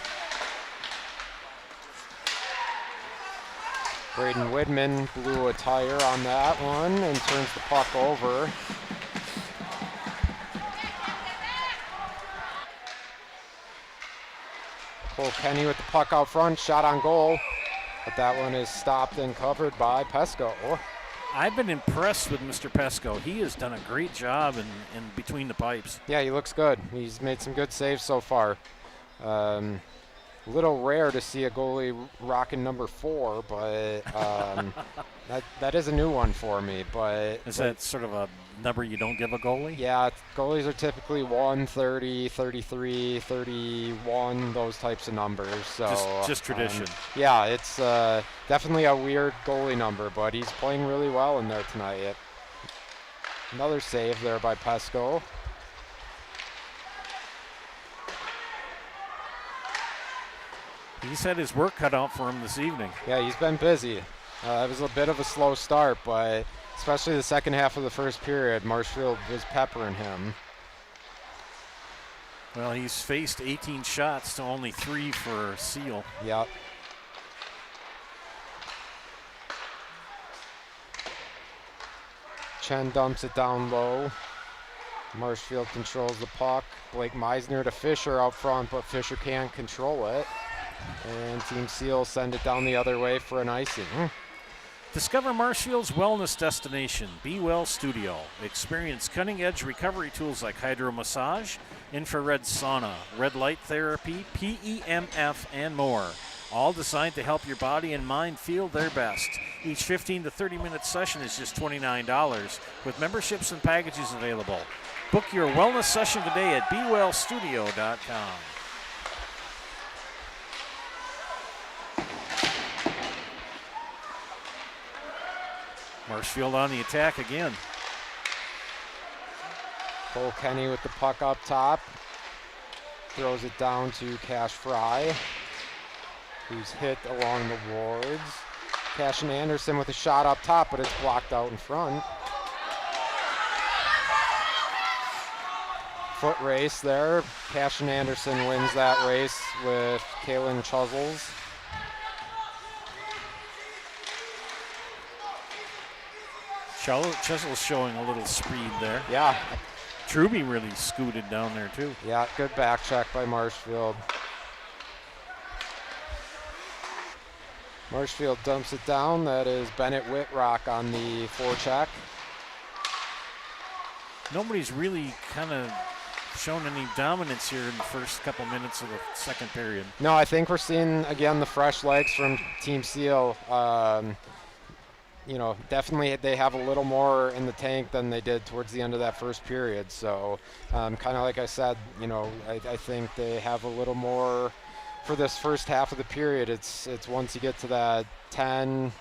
Braden Widman blew a tire on that one and turns the puck over. Cole Kenny with the puck out front, shot on goal, but that one is stopped and covered by Pesco. I've been impressed with Mr. Pesco. He has done a great job in between the pipes. Yeah, he looks good. He's made some good saves so far. A little rare to see a goalie rocking number 4, but that is a new one for me. But is that sort of a number you don't give a goalie? Yeah, goalies are typically 130, 33, 31, those types of numbers. So just tradition. Yeah, it's definitely a weird goalie number, but he's playing really well in there tonight. Another save there by Pesco. He's had his work cut out for him this evening. Yeah, he's been busy. It was a bit of a slow start, but especially the second half of the first period, Marshfield was peppering him. Well, he's faced 18 shots to only 3 for Seal. Yep. Chen dumps it down low. Marshfield controls the puck. Blake Meisner to Fisher out front, but Fisher can't control it. And Team Seal send it down the other way for an icing. Discover Marshfield's wellness destination, Be Well Studio. Experience cutting-edge recovery tools like hydromassage, infrared sauna, red light therapy, PEMF, and more. All designed to help your body and mind feel their best. Each 15 to 30-minute session is just $29, with memberships and packages available. Book your wellness session today at BeWellStudio.com. Marshfield on the attack again. Cole Kenny with the puck up top. Throws it down to Cash Fry, who's hit along the boards. Cash and Anderson with a shot up top, but it's blocked out in front. Foot race there. Cash and Anderson wins that race with Kaylin Chuzzles. Chesel's showing a little speed there. Yeah. Truby really scooted down there too. Yeah, good back check by Marshfield. Marshfield dumps it down. That is Bennett Whitrock on the forecheck. Nobody's really kind of shown any dominance here in the first couple minutes of the second period. No, I think we're seeing, again, the fresh legs from Team Seal. You know, definitely they have a little more in the tank than they did towards the end of that first period. So kind of like I said, you know, I think they have a little more for this first half of the period. It's once you get to that 10,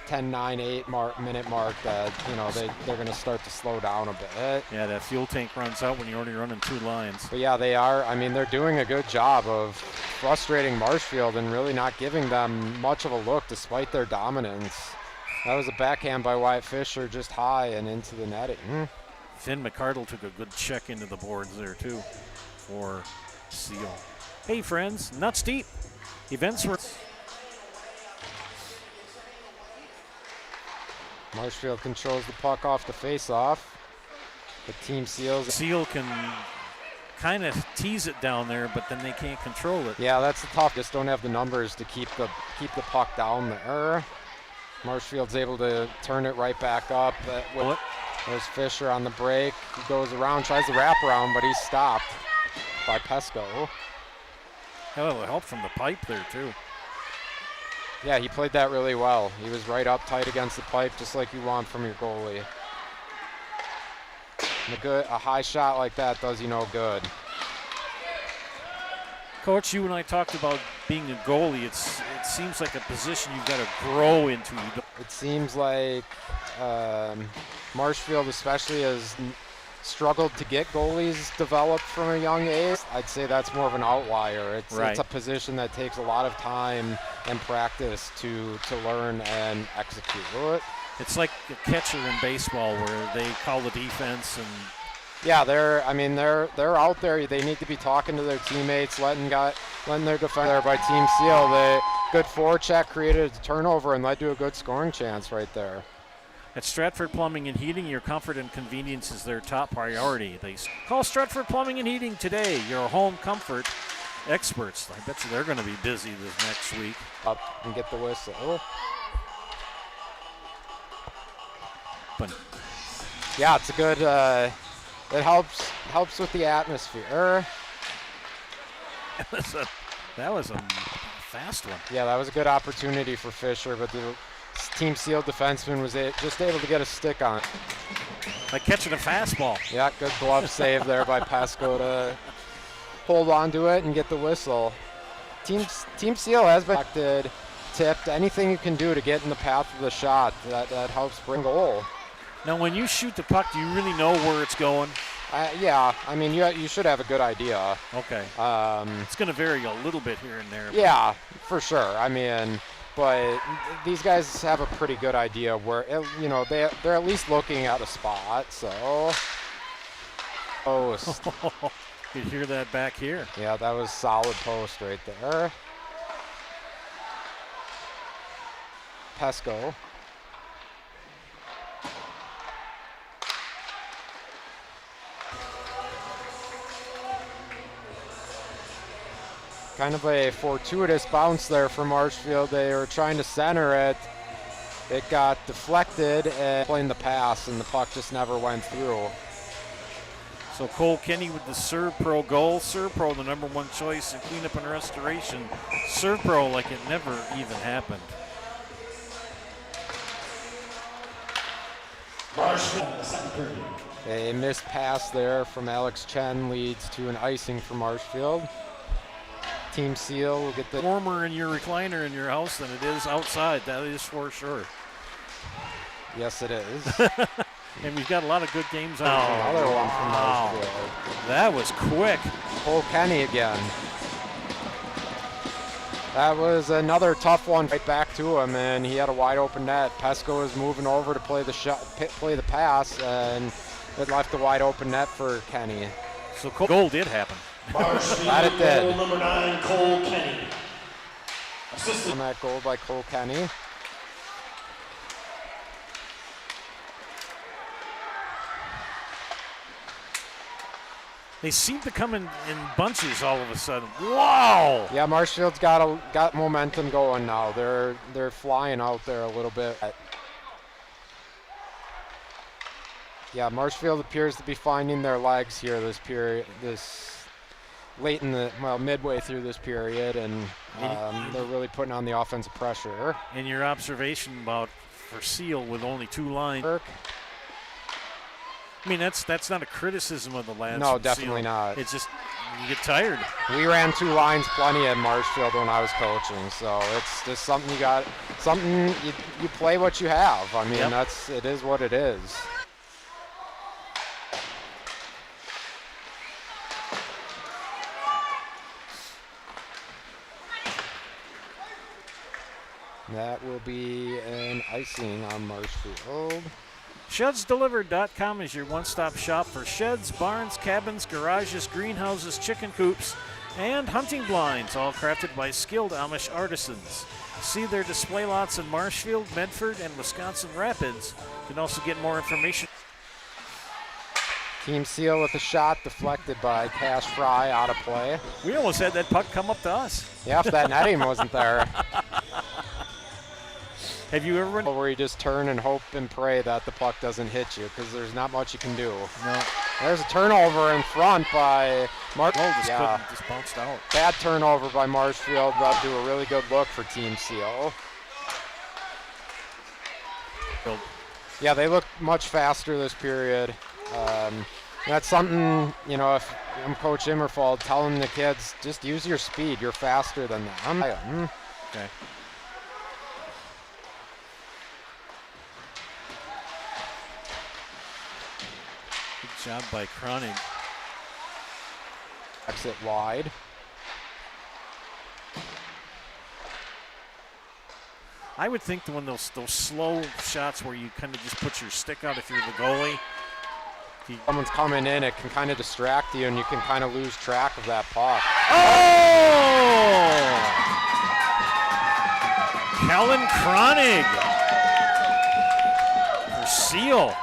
9, 8 minute mark that, you know, they're going to start to slow down a bit. Yeah, that fuel tank runs out when you're only running 2 lines. But yeah, they are. I mean, they're doing a good job of frustrating Marshfield and really not giving them much of a look despite their dominance. That was a backhand by Wyatt Fisher, just high and into the netting. Finn McCardle took a good check into the boards there too for Seal. Hey friends, Nuts Deep. Events were... Marshfield controls the puck off the face-off. The team Seals. Seal can kind of tease it down there, but then they can't control it. Yeah, that's the tough. Just don't have the numbers to keep the puck down there. Marshfield's able to turn it right back up. There's Fisher on the break. He goes around, tries to wrap around, but he's stopped by Pesco. Hell, help from the pipe there too. Yeah, he played that really well. He was right up tight against the pipe, just like you want from your goalie. And a high shot like that does you no good. Coach, you and I talked about being a goalie. It seems like a position you've got to grow into. It seems like Marshfield especially has struggled to get goalies developed from a young age. I'd say that's more of an outlier. It's a position that takes a lot of time and practice to learn and execute it. It's like a catcher in baseball where they call the defense and... Yeah, they're out there. They need to be talking to their teammates, letting their defender by Team Seal. The good forecheck created a turnover and led to a good scoring chance right there. At Stratford Plumbing and Heating, your comfort and convenience is their top priority. They call Stratford Plumbing and Heating today, your home comfort experts. I bet you they're going to be busy this next week. Up and get the whistle. But yeah, it's a good. It helps with the atmosphere. That was a fast one. Yeah, that was a good opportunity for Fisher, but the Team Seal defenseman was just able to get a stick on it. Like catching a fastball. Yeah, good glove save there by Pesco to hold on to it and get the whistle. Team Seal has been tipped. Anything you can do to get in the path of the shot, that helps bring goal. Now, when you shoot the puck, do you really know where it's going? Yeah, I mean, you should have a good idea. Okay. It's going to vary a little bit here and there. Yeah, for sure. I mean, but these guys have a pretty good idea where, you know, they're at least looking at a spot. So, post. You hear that back here? Yeah, that was solid post right there. Pesco. Kind of a fortuitous bounce there for Marshfield. They were trying to center it. It got deflected and playing the pass, and the puck just never went through. So Cole Kenny with the Serve Pro goal. Serve Pro, the #1 choice in cleanup and restoration. Serve Pro like it never even happened. Marshfield, the second period. A missed pass there from Alex Chen leads to an icing for Marshfield. Team Seal will get the warmer in your recliner in your house than it is outside. That is for sure. Yes, it is. And we've got a lot of good games on. Another one from Marshfield. That was quick. Cole Kenny again. That was another tough one right back to him, and he had a wide open net. Pesco was moving over to play the shot, play the pass, and it left a wide open net for Kenny. So goal did happen. Glad it did. Goal number 9, Cole Kenny. Assisted on that goal by Cole Kenny. They seem to come in bunches all of a sudden. Wow! Yeah, Marshfield's got momentum going now. They're flying out there a little bit. Yeah, Marshfield appears to be finding their legs here late in the midway through this period, and they're really putting on the offensive pressure. And your observation about for Seal with only 2 lines. I mean, that's not a criticism of the lads. No, definitely Seal. not. It's just You get tired. We ran 2 lines plenty at Marshfield when I was coaching, so it's just something you play what you have. I mean, it is what it is. That will be an icing on Marshfield. ShedsDelivered.com is your one-stop shop for sheds, barns, cabins, garages, greenhouses, chicken coops, and hunting blinds, all crafted by skilled Amish artisans. See their display lots in Marshfield, Medford, and Wisconsin Rapids. You can also get more information. Team Seal with a shot deflected by Cash Fry out of play. We almost had that puck come up to us. Yeah, if that netting wasn't there. Have you ever run where you just turn and hope and pray that the puck doesn't hit you, because there's not much you can do? No. There's a turnover in front by Marshfield. Just bounced out. Bad turnover by Marshfield. That'll do a really good look for Team Seal. Yeah, they look much faster this period. That's something, you know, if I'm Coach Immerfeld, telling the kids, just use your speed. You're faster than them. Okay. Good job by Cronin. Exit wide. I would think that when those slow shots where you kind of just put your stick out if you're the goalie. Someone's coming in, it can kind of distract you, and you can kind of lose track of that puck. Oh! Kellen Cronig for Seal.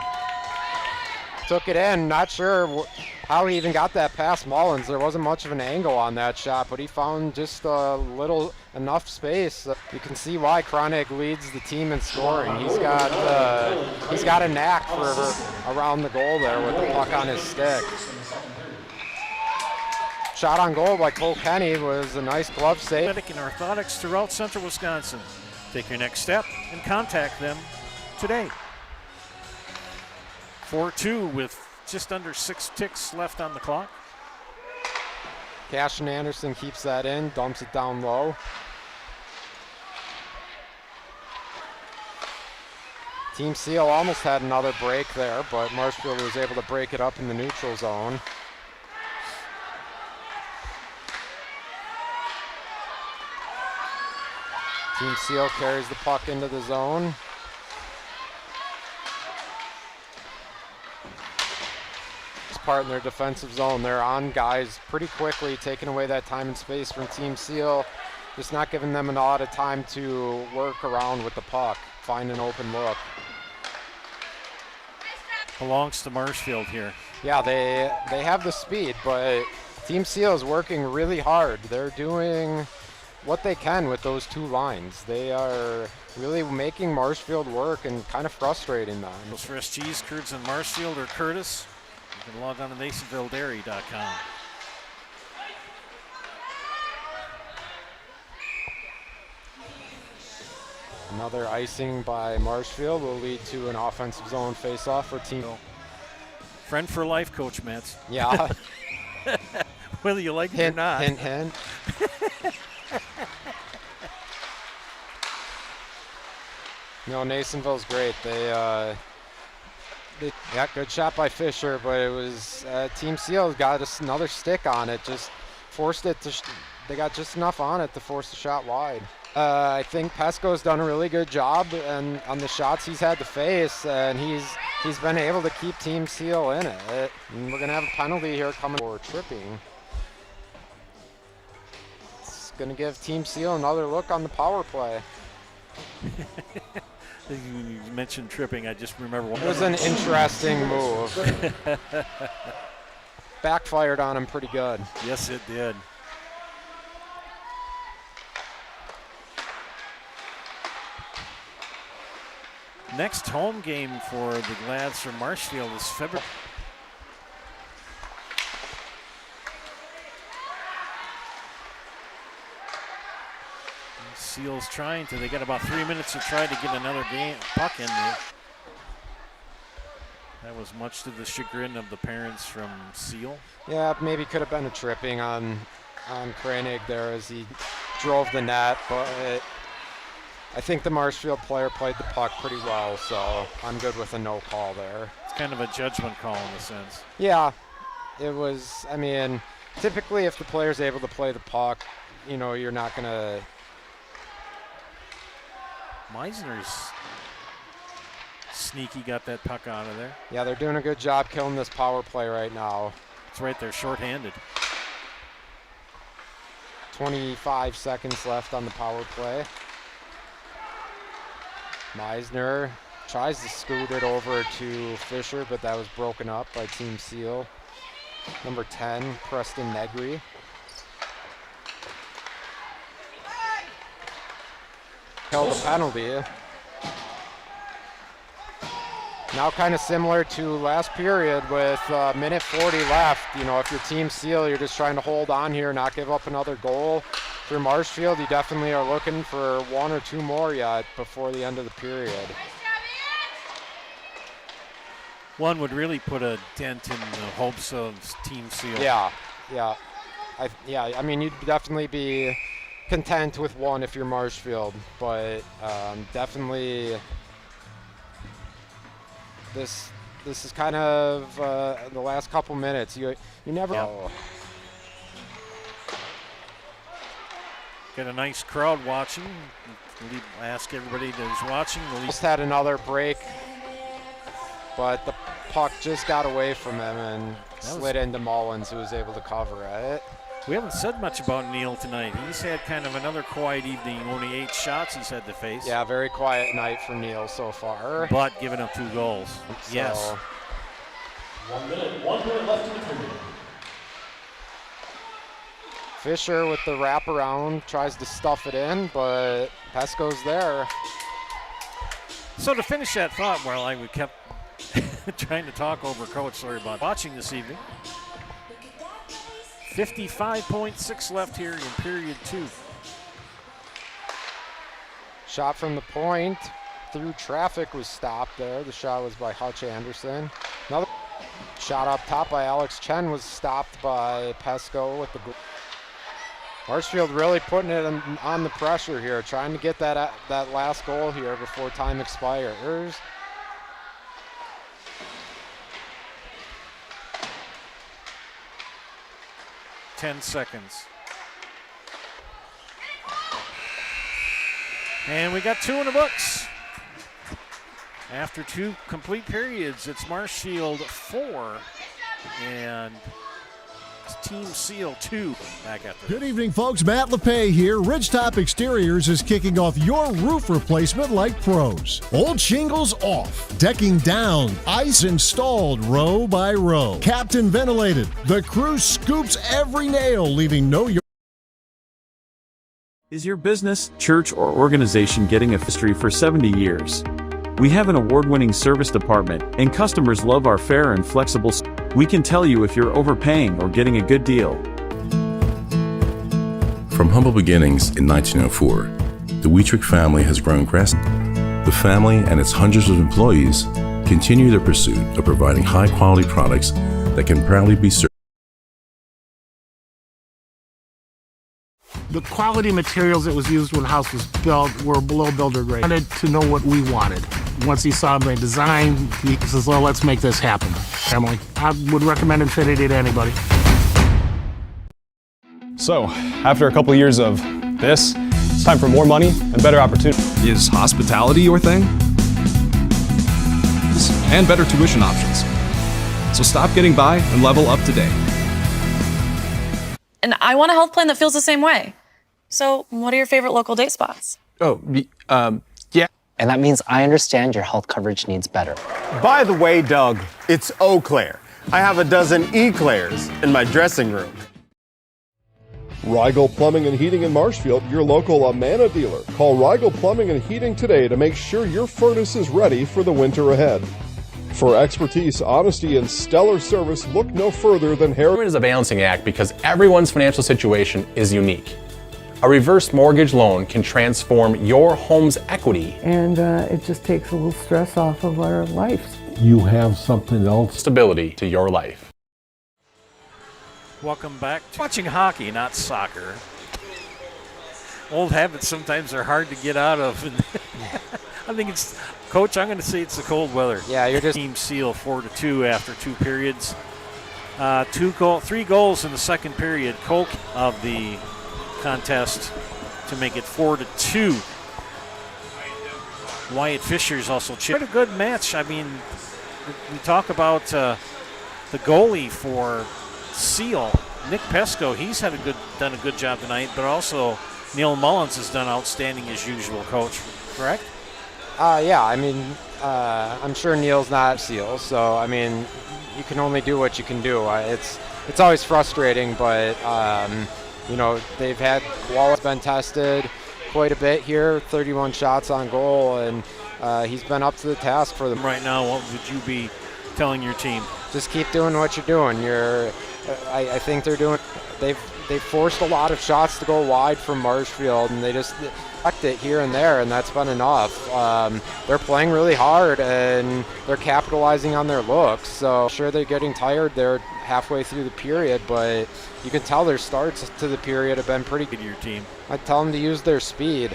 Took it in, not sure how he even got that past Mullins. There wasn't much of an angle on that shot, but he found just enough space. You can see why Cronig leads the team in scoring. He's got a knack for around the goal there with the puck on his stick. Shot on goal by Cole Kenny was a nice glove save. And orthotics throughout central Wisconsin. Take your next step and contact them today. 4-2 with just under 6 ticks left on the clock. Cashin Anderson keeps that in, dumps it down low. Team Seal almost had another break there, but Marshfield was able to break it up in the neutral zone. Team Seal carries the puck into the zone. Part in their defensive zone. They're on guys pretty quickly, taking away that time and space from Team Seal, just not giving them a lot of time to work around with the puck, find an open look. Belongs to Marshfield here. Yeah, they have the speed, but Team Seal is working really hard. They're doing what they can with those 2 lines. They are really making Marshfield work and kind of frustrating them. Those for SGs, Kurtz and Marshfield or Curtis. You can log on to NasonvilleDairy.com. Another icing by Marshfield will lead to an offensive zone face-off for Team. Friend for life, Coach Metz. Yeah. Whether you like it or not. Hint, hint. No, Nasonville's great. They good shot by Fisher, but it was Team Seal got another stick on it. Just forced it to. They got just enough on it to force the shot wide. I think Pesco's done a really good job and on the shots he's had to face, and he's been able to keep Team Seal in it. And we're gonna have a penalty here coming for tripping. It's gonna give Team Seal another look on the power play. You mentioned tripping, I just remember one. It was an interesting move. Backfired on him pretty good. Yes, it did. Next home game for the Glads from Marshfield is February. Seals trying to, they got about 3 minutes to try to get another puck in there. That was was much to the chagrin of the parents from Seal. Yeah, maybe could have been a tripping on Koenig there as he drove the net, but I think the Marshfield player played the puck pretty well, so I'm good with a no call there. It's kind of a judgment call in a sense. Yeah, it was. I mean, typically if the player's able to play the puck, you know, you're not going to. Meisner's sneaky, got that puck out of there. Yeah, they're doing a good job killing this power play right now. It's right there, shorthanded. 25 seconds left on the power play. Meisner tries to scoot it over to Fisher, but that was broken up by Team Seal. Number 10, Preston Negri. Held a penalty. Now kind of similar to last period with minute 40 left. You know, if you're Team Seal, you're just trying to hold on here, not give up another goal. If you're Marshfield, you definitely are looking for one or two more yet before the end of the period. One would really put a dent in the hopes of Team Seal. Yeah. I mean, you'd definitely be content with one if you're Marshfield, but definitely this is kind of the last couple minutes. You never know. Got a nice crowd watching. Ask everybody who's watching. Just had another break, but the puck just got away from him and slid into Mullins, who was able to cover it. We haven't said much about Neil tonight. He's had kind of another quiet evening. Only 8 shots he's had to face. Yeah, very quiet night for Neil so far. But giving up 2 goals. So, yes. 1 minute left in the period. Fisher with the wraparound tries to stuff it in, but Pesco's there. So to finish that thought, while we kept trying to talk over Coach, sorry about watching this evening. 55.6 left here in period 2. Shot from the point through traffic was stopped there. The shot was by Hutch Anderson. Another shot up top by Alex Chen was stopped by Pesco with the goal. Marshfield really putting it on the pressure here, trying to get that last goal here before time expires. Ten seconds. And we got 2 in the books. After 2 complete periods, it's Marshfield 4 and Team Seal 2 back after. Good evening, folks. Matt LePay here. Ridgetop Exteriors is kicking off your roof replacement like pros. Old shingles off, decking down, ice installed row by row, capped and ventilated. The crew scoops every nail, leaving no yard. Is your business, church, or organization getting a history for 70 years? We have an award-winning service department, and customers love our fair and flexible. We can tell you if you're overpaying or getting a good deal. From humble beginnings in 1904, the Wietrich family has grown grass. The family and its hundreds of employees continue their pursuit of providing high-quality products that can proudly be served. The quality materials that was used when the house was built were below builder grade. Wanted to know what we wanted. Once he saw my design, he says, well, let's make this happen. Family, I would recommend Infinity to anybody. So, after a couple years of this, it's time for more money and better opportunity. Is hospitality your thing? And better tuition options. So stop getting by and level up today. And I want a health plan that feels the same way. So, what are your favorite local day spots? Yeah. And that means I understand your health coverage needs better. By the way, Doug, it's Eau Claire. I have a dozen Eclairs in my dressing room. Rigel Plumbing and Heating in Marshfield, your local Amana dealer. Call Rigel Plumbing and Heating today to make sure your furnace is ready for the winter ahead. For expertise, honesty, and stellar service, look no further than It is a balancing act because everyone's financial situation is unique. A reverse mortgage loan can transform your home's equity. And it just takes a little stress off of our lives. you have something else. Stability to your life. Welcome back to watching hockey, not soccer. Old habits sometimes are hard to get out of. I think it's, Coach, I'm going to say it's the cold weather. Yeah, you're just... Team Seal 4-2 after 2 periods. 3 goals in the second period. Coke of the contest to make it 4-2. Wyatt Fisher's also chipped. Quite a good match. I mean, we talk about the goalie for Seal, Nick Pesco. He's done a good job tonight, but also Neil Mullins has done outstanding as usual, Coach. Correct? Yeah, I mean, I'm sure Neil's not Seal, so I mean, you can only do what you can do. It's always frustrating, but you know, they've had Koala's been tested quite a bit here, 31 shots on goal, and he's been up to the task for them. Right now, what would you be telling your team? Just keep doing what you're doing. I think they've forced a lot of shots to go wide from Marshfield, and they just affect it here and there, and that's been enough. They're playing really hard, and they're capitalizing on their looks. So sure, they're getting tired. They're halfway through the period, but you can tell their starts to the period have been pretty good to your team. I tell them to use their speed.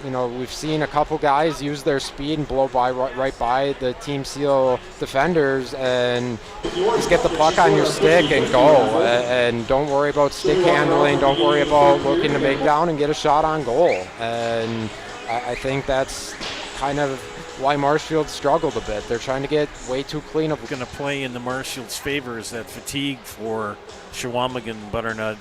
You know, we've seen a couple guys use their speed and blow by right by the Team Seal defenders, and just get the puck on your stick and go. And don't worry about stick handling. Don't worry about looking to make down and get a shot on goal. And I think that's kind of why Marshfield struggled a bit. They're trying to get way too clean. Going to play in the Marshfield's favor is that fatigue for Chequamegon, Butternut,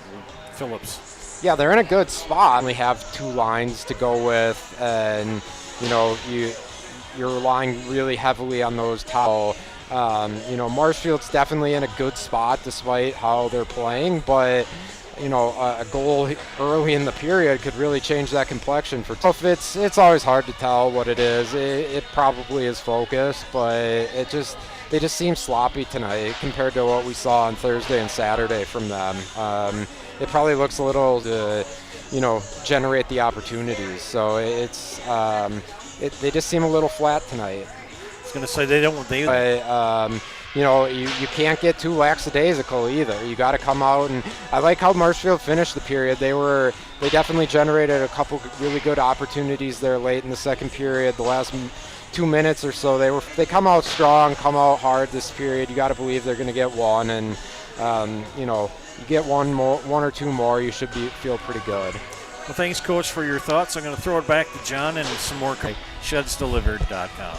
Phillips. Yeah, they're in a good spot. We have 2 lines to go with, and you know, you're relying really heavily on those top. You know, Marshfield's definitely in a good spot despite how they're playing, but you know, a goal early in the period could really change that complexion for. It's always hard to tell what it is. It probably is focus, but they just seem sloppy tonight compared to what we saw on Thursday and Saturday from them. It probably looks a little to, you know, generate the opportunities. So they just seem a little flat tonight. I was going to say they don't. You know, you can't get too lackadaisical either. You got to come out, and I like how Marshfield finished the period. They definitely generated a couple really good opportunities there late in the second period. The last 2 minutes or so, they come out strong, come out hard this period. You got to believe they're going to get one, and you know, you get one or two more, you should feel pretty good. Well, thanks, Coach, for your thoughts. I'm going to throw it back to John and some more. ShedsDelivered.com.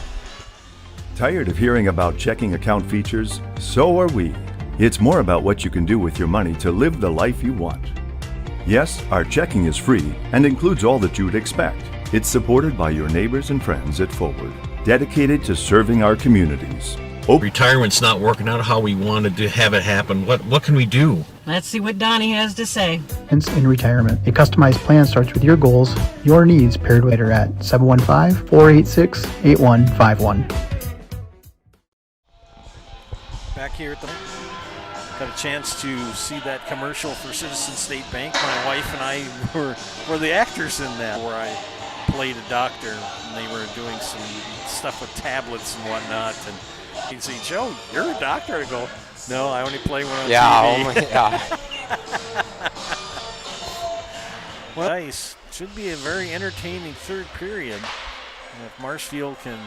Tired of hearing about checking account features? So are we. It's more about what you can do with your money to live the life you want. Yes, our checking is free and includes all that you would expect. It's supported by your neighbors and friends at Forward, dedicated to serving our communities. Retirement's not working out how we wanted to have it happen. What can we do? Let's see what Donnie has to say. In retirement, a customized plan starts with your goals, your needs, paired with her at 715-486-8151. Back here at the got a chance to see that commercial for Citizen State Bank. My wife and I were the actors in that, where I played a doctor, and they were doing some stuff with tablets and whatnot. And he'd say, "Joe, you're a doctor?" I go, "No, I only play one on TV." Yeah. Well, nice. Should be a very entertaining third period. And if Marshfield can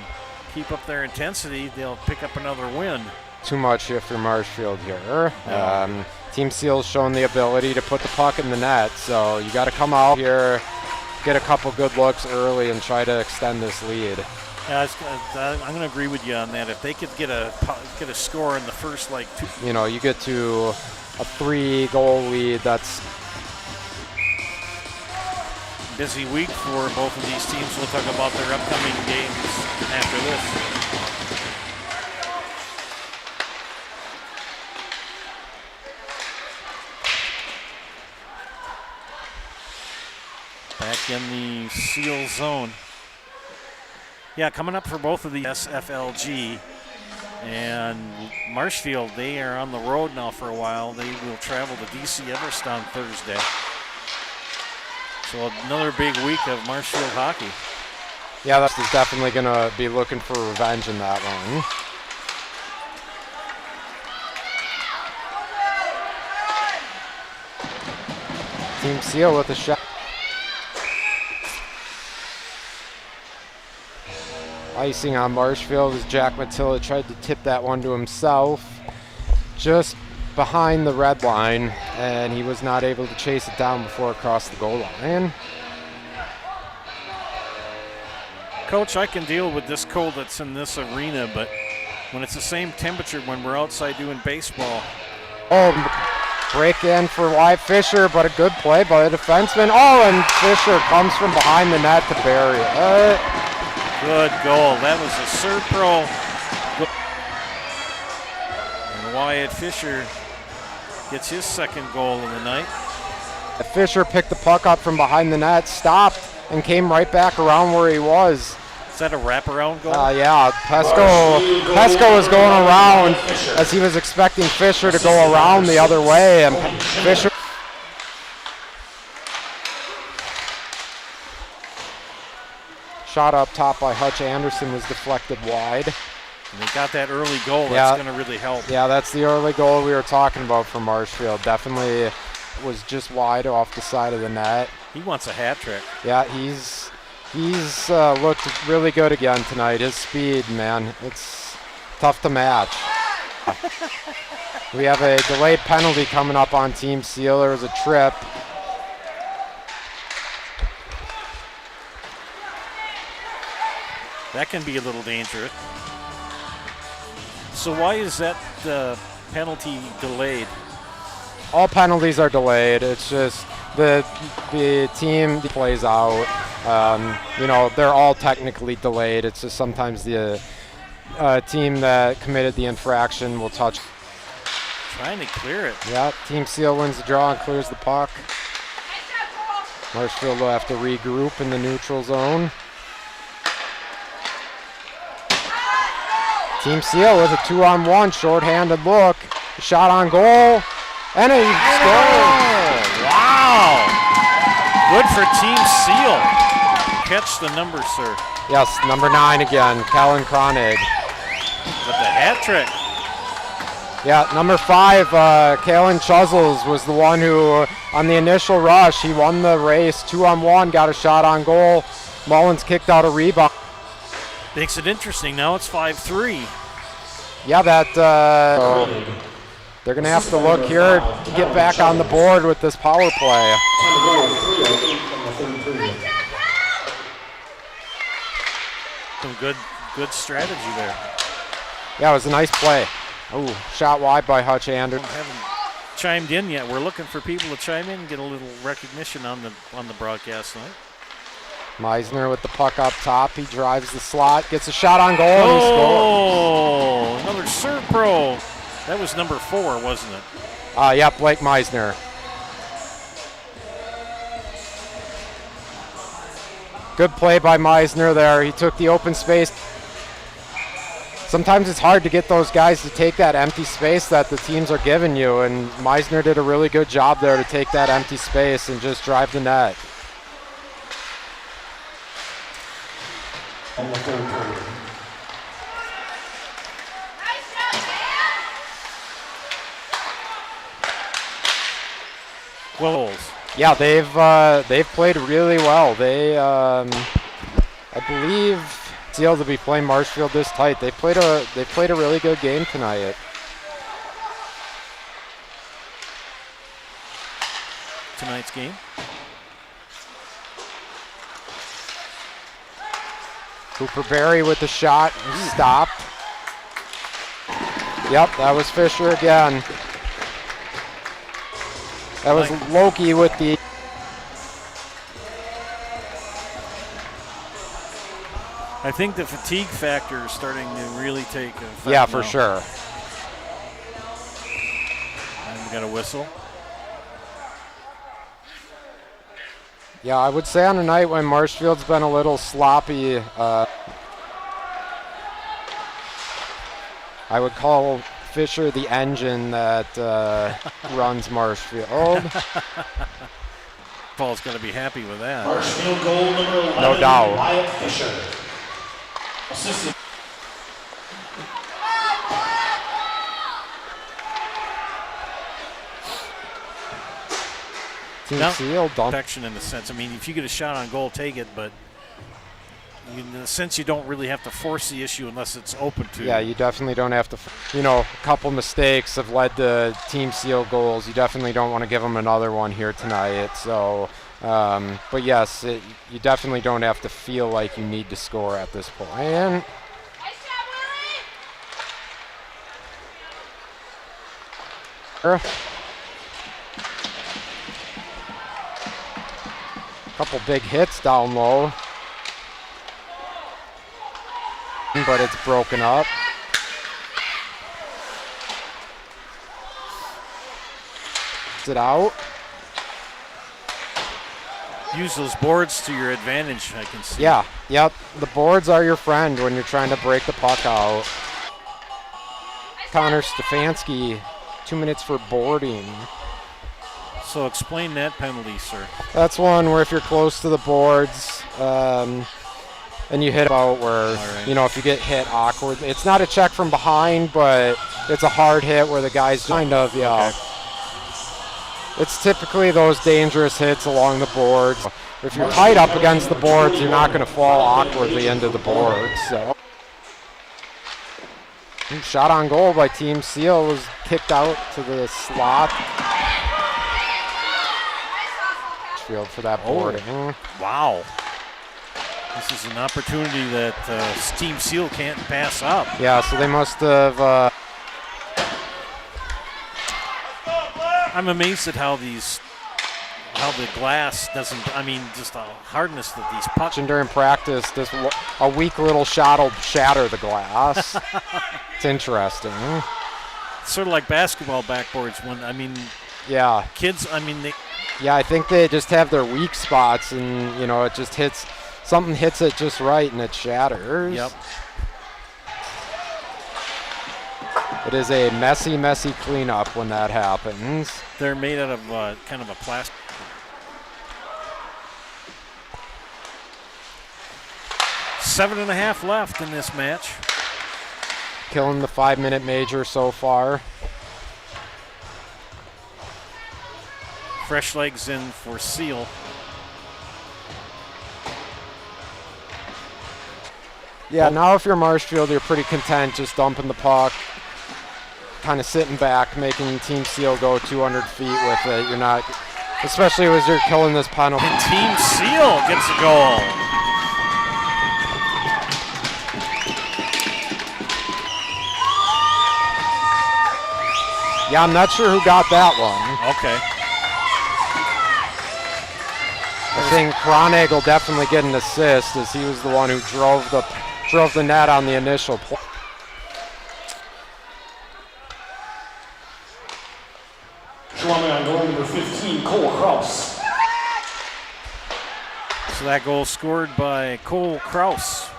keep up their intensity, they'll pick up another win. Too much if you're Marshfield here. No. Team Seal's shown the ability to put the puck in the net, so you got to come out here, get a couple good looks early, and try to extend this lead. Yeah, I'm going to agree with you on that. If they could get a score in the first, 2. You know, you get to a 3-goal lead. That's busy week for both of these teams. We'll talk about their upcoming games after this. Back in the Seal zone. Yeah, coming up for both of the SFLG and Marshfield, they are on the road now for a while. They will travel to DC Everest on Thursday. So another big week of Marshfield hockey. Yeah, that's definitely going to be looking for revenge in that one. Team Seal with a shot. Icing on Marshfield as Jack Matilla tried to tip that one to himself. Just behind the red line, and he was not able to chase it down before it crossed the goal line. Coach, I can deal with this cold that's in this arena, but when it's the same temperature when we're outside doing baseball. Oh, break in for Wyatt Fisher, but a good play by the defenseman. Oh, and Fisher comes from behind the net to bury it. Good goal. That was a Serpro. And Wyatt Fisher gets his second goal of the night. Fisher picked the puck up from behind the net, stopped, and came right back around where he was. Is that a wraparound goal? Yeah, Pesco was going around as he was expecting Fisher to go around the other way, and Fisher. Shot up top by Hutch Anderson was deflected wide. And they got that early goal. That's going to really help. Yeah, that's the early goal we were talking about for Marshfield. Definitely was just wide off the side of the net. He wants a hat trick. Yeah, he's looked really good again tonight. His speed, man, it's tough to match. We have a delayed penalty coming up on Team Seal. There was a trip. That can be a little dangerous. So why is that penalty delayed? All penalties are delayed. It's just the team plays out. They're all technically delayed. It's just sometimes the team that committed the infraction will touch. Trying to clear it. Yeah, Team Seal wins the draw and clears the puck. Marshfield will have to regroup in the neutral zone. Team Seal with a 2-on-1 short-handed look. Shot on goal. And a score. Wow. Good for Team Seal. Catch the number, sir. Yes, number 9 again, Kellen Cronig. With the hat trick. Yeah, number 5, Kalen Chuzzles was the one who, on the initial rush, he won the race. 2-on-1, got a shot on goal. Mullins kicked out a rebound. Makes it interesting. Now it's 5-3. Yeah, they're going to have to look here to get back on the board with this power play. Some good strategy there. Yeah, it was a nice play. Oh, shot wide by Hutch Anderson. Haven't chimed in yet. We're looking for people to chime in and get a little recognition on the broadcast tonight. Meisner with the puck up top. He drives the slot, gets a shot on goal, and he scores. Another serve pro. That was number 4, wasn't it? Yeah, Blake Meisner. Good play by Meisner there. He took the open space. Sometimes it's hard to get those guys to take that empty space that the teams are giving you, and Meisner did a really good job there to take that empty space and just drive the net. On the third period. Goals. Yeah, they've played really well. They, I believe, Seal to be playing Marshfield this tight. They played a really good game tonight. Tonight's game. Cooper Berry with the shot, stopped. Yep, that was Fisher again. That was Loki with the... I think the fatigue factor is starting to really take effect. Yeah, for sure. And we got a whistle. Yeah, I would say on a night when Marshfield's been a little sloppy, I would call Fisher the engine that runs Marshfield. Paul's going to be happy with that. Marshfield goal number 11, No doubt. Wyatt Fisher. Assistant. Team Seal, protection in the sense. I mean, if you get a shot on goal, take it, but in the sense you don't really have to force the issue unless it's open to you. Yeah, you definitely don't have to. You know, a couple mistakes have led to Team Seal goals. You definitely don't want to give them another one here tonight. So, but yes, you definitely don't have to feel like you need to score at this point. And couple big hits down low, but it's broken up. Is it out? Use those boards to your advantage, I can see. Yeah, yep. The boards are your friend when you're trying to break the puck out. Connor Stefanski, 2 minutes for boarding. So explain that penalty, sir. That's one where if you're close to the boards and you hit out where, you know, if you get hit awkward. It's not a check from behind, but it's a hard hit where the guy's kind of, yeah. Okay. It's typically those dangerous hits along the boards. If you're tight up against the boards, you're not going to fall awkwardly into the boards. So. Shot on goal by Team Seal was kicked out to the slot. Field for that boarding. Oh, wow. This is an opportunity that Team Seal can't pass up. Yeah, so they must have. I'm amazed at how the glass doesn't. I mean, just the hardness that these pucks. And during practice, a weak little shot will shatter the glass. It's interesting. Sort of like basketball backboards. When I mean, yeah, kids. I mean, they. Yeah, I think they just have their weak spots, and you know, it just hits. Something hits it just right, and it shatters. Yep. It is a messy, messy cleanup when that happens. They're made out of kind of a plastic. Seven and a half left in this match. Killing the 5-minute major so far. Fresh legs in for Seal. Yeah, now if you're Marshfield, you're pretty content just dumping the puck, kind of sitting back, making Team Seal go 200 feet with it. You're not, especially as you're killing this penalty. And Team Seal gets a goal. Yeah, I'm not sure who got that one. Okay. I think Kronig will definitely get an assist, as he was the one who drove the net on the initial play. Chequamegon goal number 15, Cole Kraus. So that goal scored by Cole Kraus.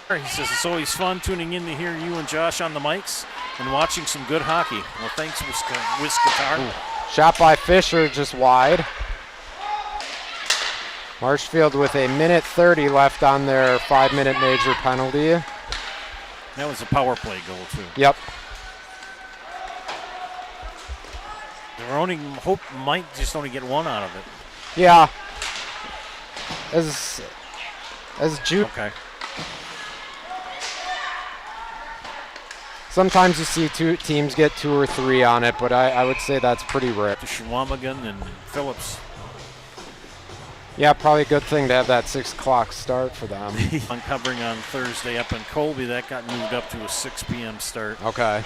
He says it's always fun tuning in to hear you and Josh on the mics and watching some good hockey. Well, thanks, Whiskatar. Shot by Fisher, just wide. Marshfield with a minute 30 left on their 5-minute major penalty. That was a power play goal, too. Yep. Might just only get one out of it. Yeah. As Jude. Okay. Sometimes you see two teams get 2 or 3 on it, but I would say that's pretty rare. Chequamegon and Phillips. Yeah, probably a good thing to have that 6 o'clock start for them. Uncovering on Thursday up in Colby, that got moved up to a 6 p.m. start. Okay.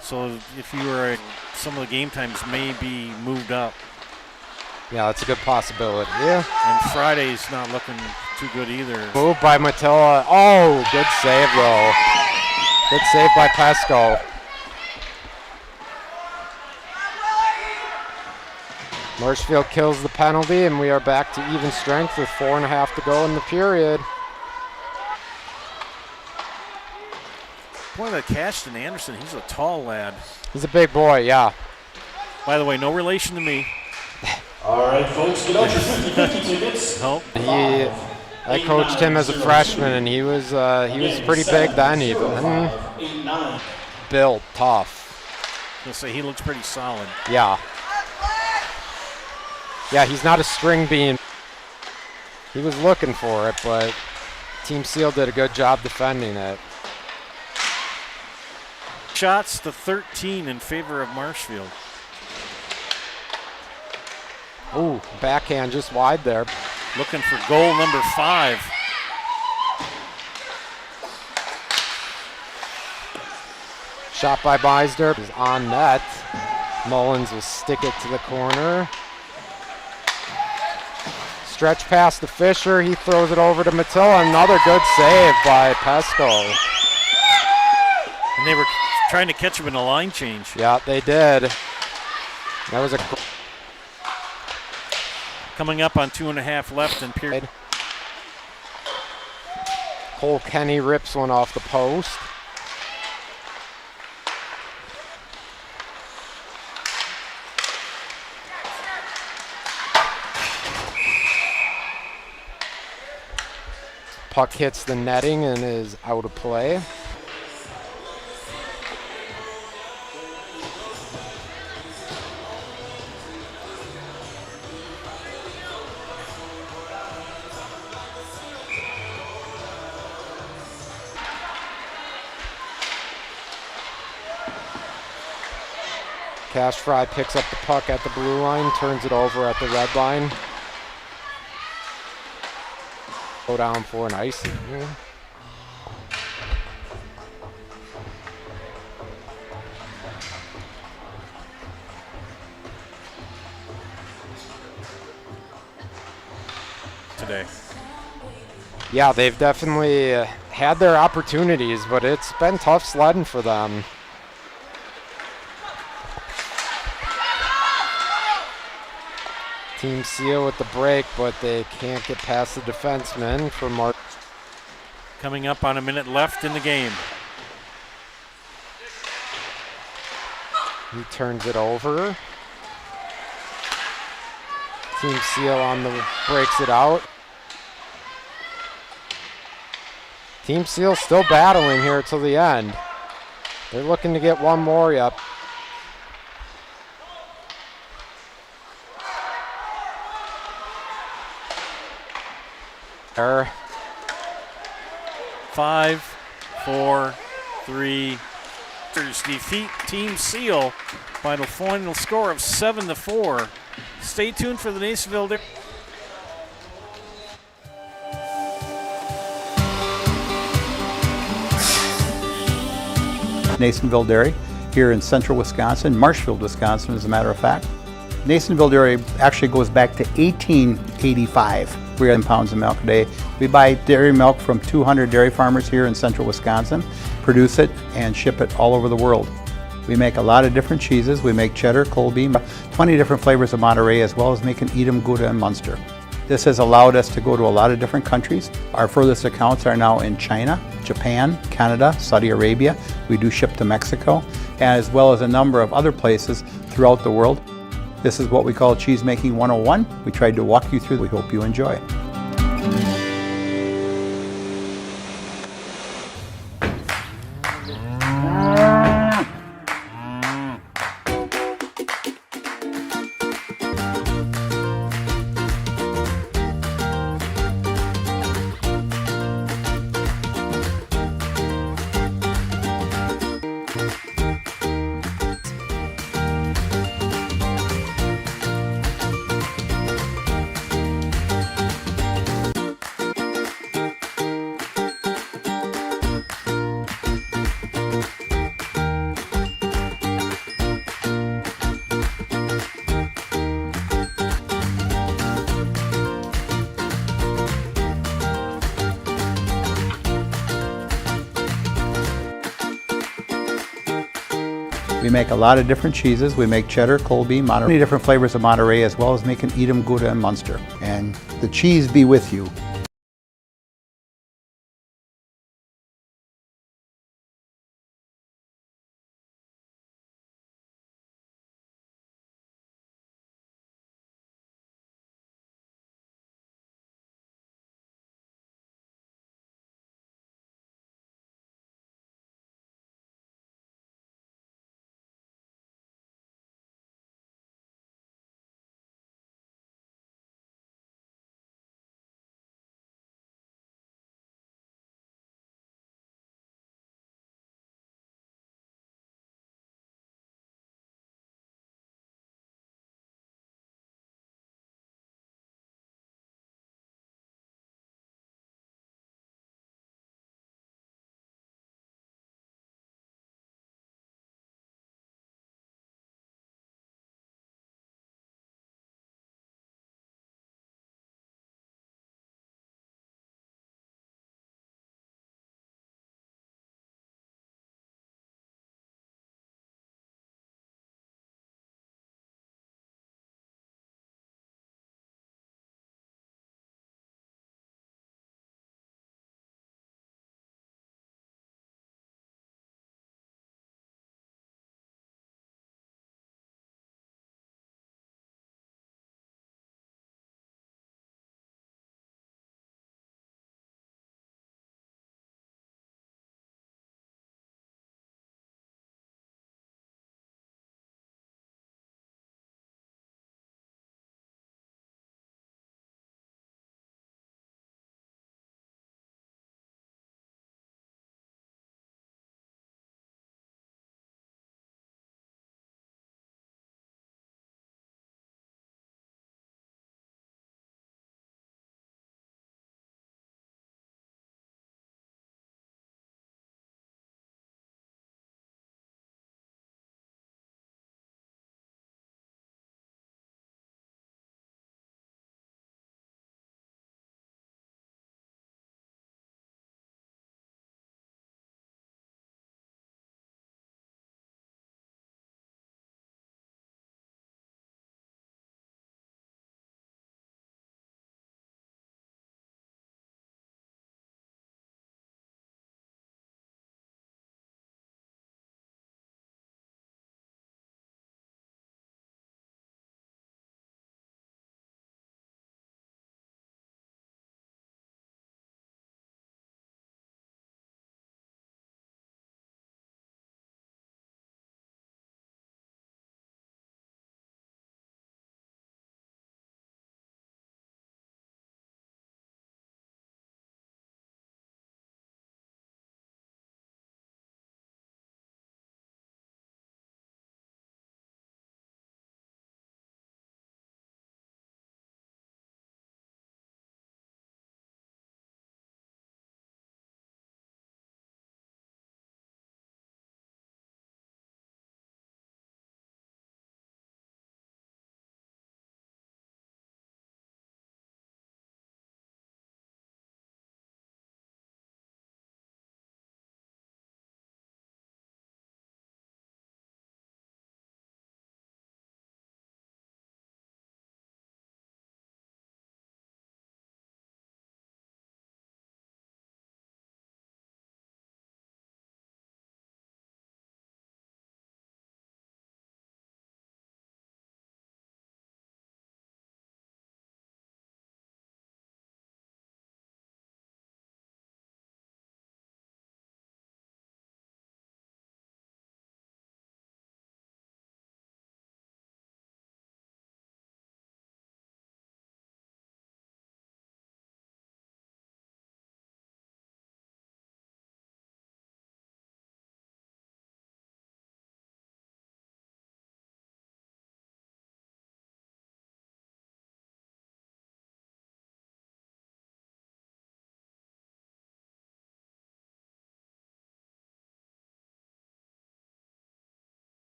So if you were, some of the game times may be moved up. Yeah, that's a good possibility. Yeah. And Friday's not looking too good either. Move by Matilla. Oh, good save though. Good save by Pesco. Marshfield kills the penalty, and we are back to even strength with 4.5 to go in the period. Boy, that Cashton Anderson, he's a tall lad. He's a big boy, yeah. By the way, no relation to me. All right, folks, get out your 50-50 tickets. Nope. I coached him as a freshman, and he was pretty big then, even. Built tough. I was gonna say he looks pretty solid. Yeah. Yeah, he's not a string bean. He was looking for it, but Team Seal did a good job defending it. Shots to 13 in favor of Marshfield. Ooh, backhand just wide there. Looking for goal number 5. Shot by Beisder is on net. Mullins will stick it to the corner. Stretch pass to Fisher. He throws it over to Matilla. Another good save by Pesco. And they were trying to catch him in a line change. Yeah, they did. That was a... Coming up on 2.5 left in period. Cole Kenny rips one off the post. Puck hits the netting and is out of play. Cash Fry picks up the puck at the blue line, turns it over at the red line. Go down for an icing here. Today. Yeah, they've definitely had their opportunities, but it's been tough sledding for them. Team Seal with the break, but they can't get past the defenseman for Mark. Coming up on a minute left in the game. He turns it over. Team Seal on the breaks it out. Team Seal still battling here till the end. They're looking to get one more, yep. Error. 5, 4, 3. Defeat Team Seal by the final score of 7-4. Stay tuned for the Nasonville. Nasonville Dairy here in central Wisconsin, Marshfield, Wisconsin, as a matter of fact. Nasonville Dairy actually goes back to 1885. 3 pounds of milk a day. We buy dairy milk from 200 dairy farmers here in central Wisconsin, produce it, and ship it all over the world. We make a lot of different cheeses. We make cheddar, Colby, 20 different flavors of Monterey, as well as making Edam, Gouda, and Munster. This has allowed us to go to a lot of different countries. Our furthest accounts are now in China, Japan, Canada, Saudi Arabia. We do ship to Mexico, as well as a number of other places throughout the world. This is what we call Cheese Making 101. We tried to walk you through. We hope you enjoy. We make a lot of different cheeses. We make cheddar, Colby, Monterey, 20 different flavors of Monterey, as well as making Edam, Gouda, and Munster. And the cheese be with you.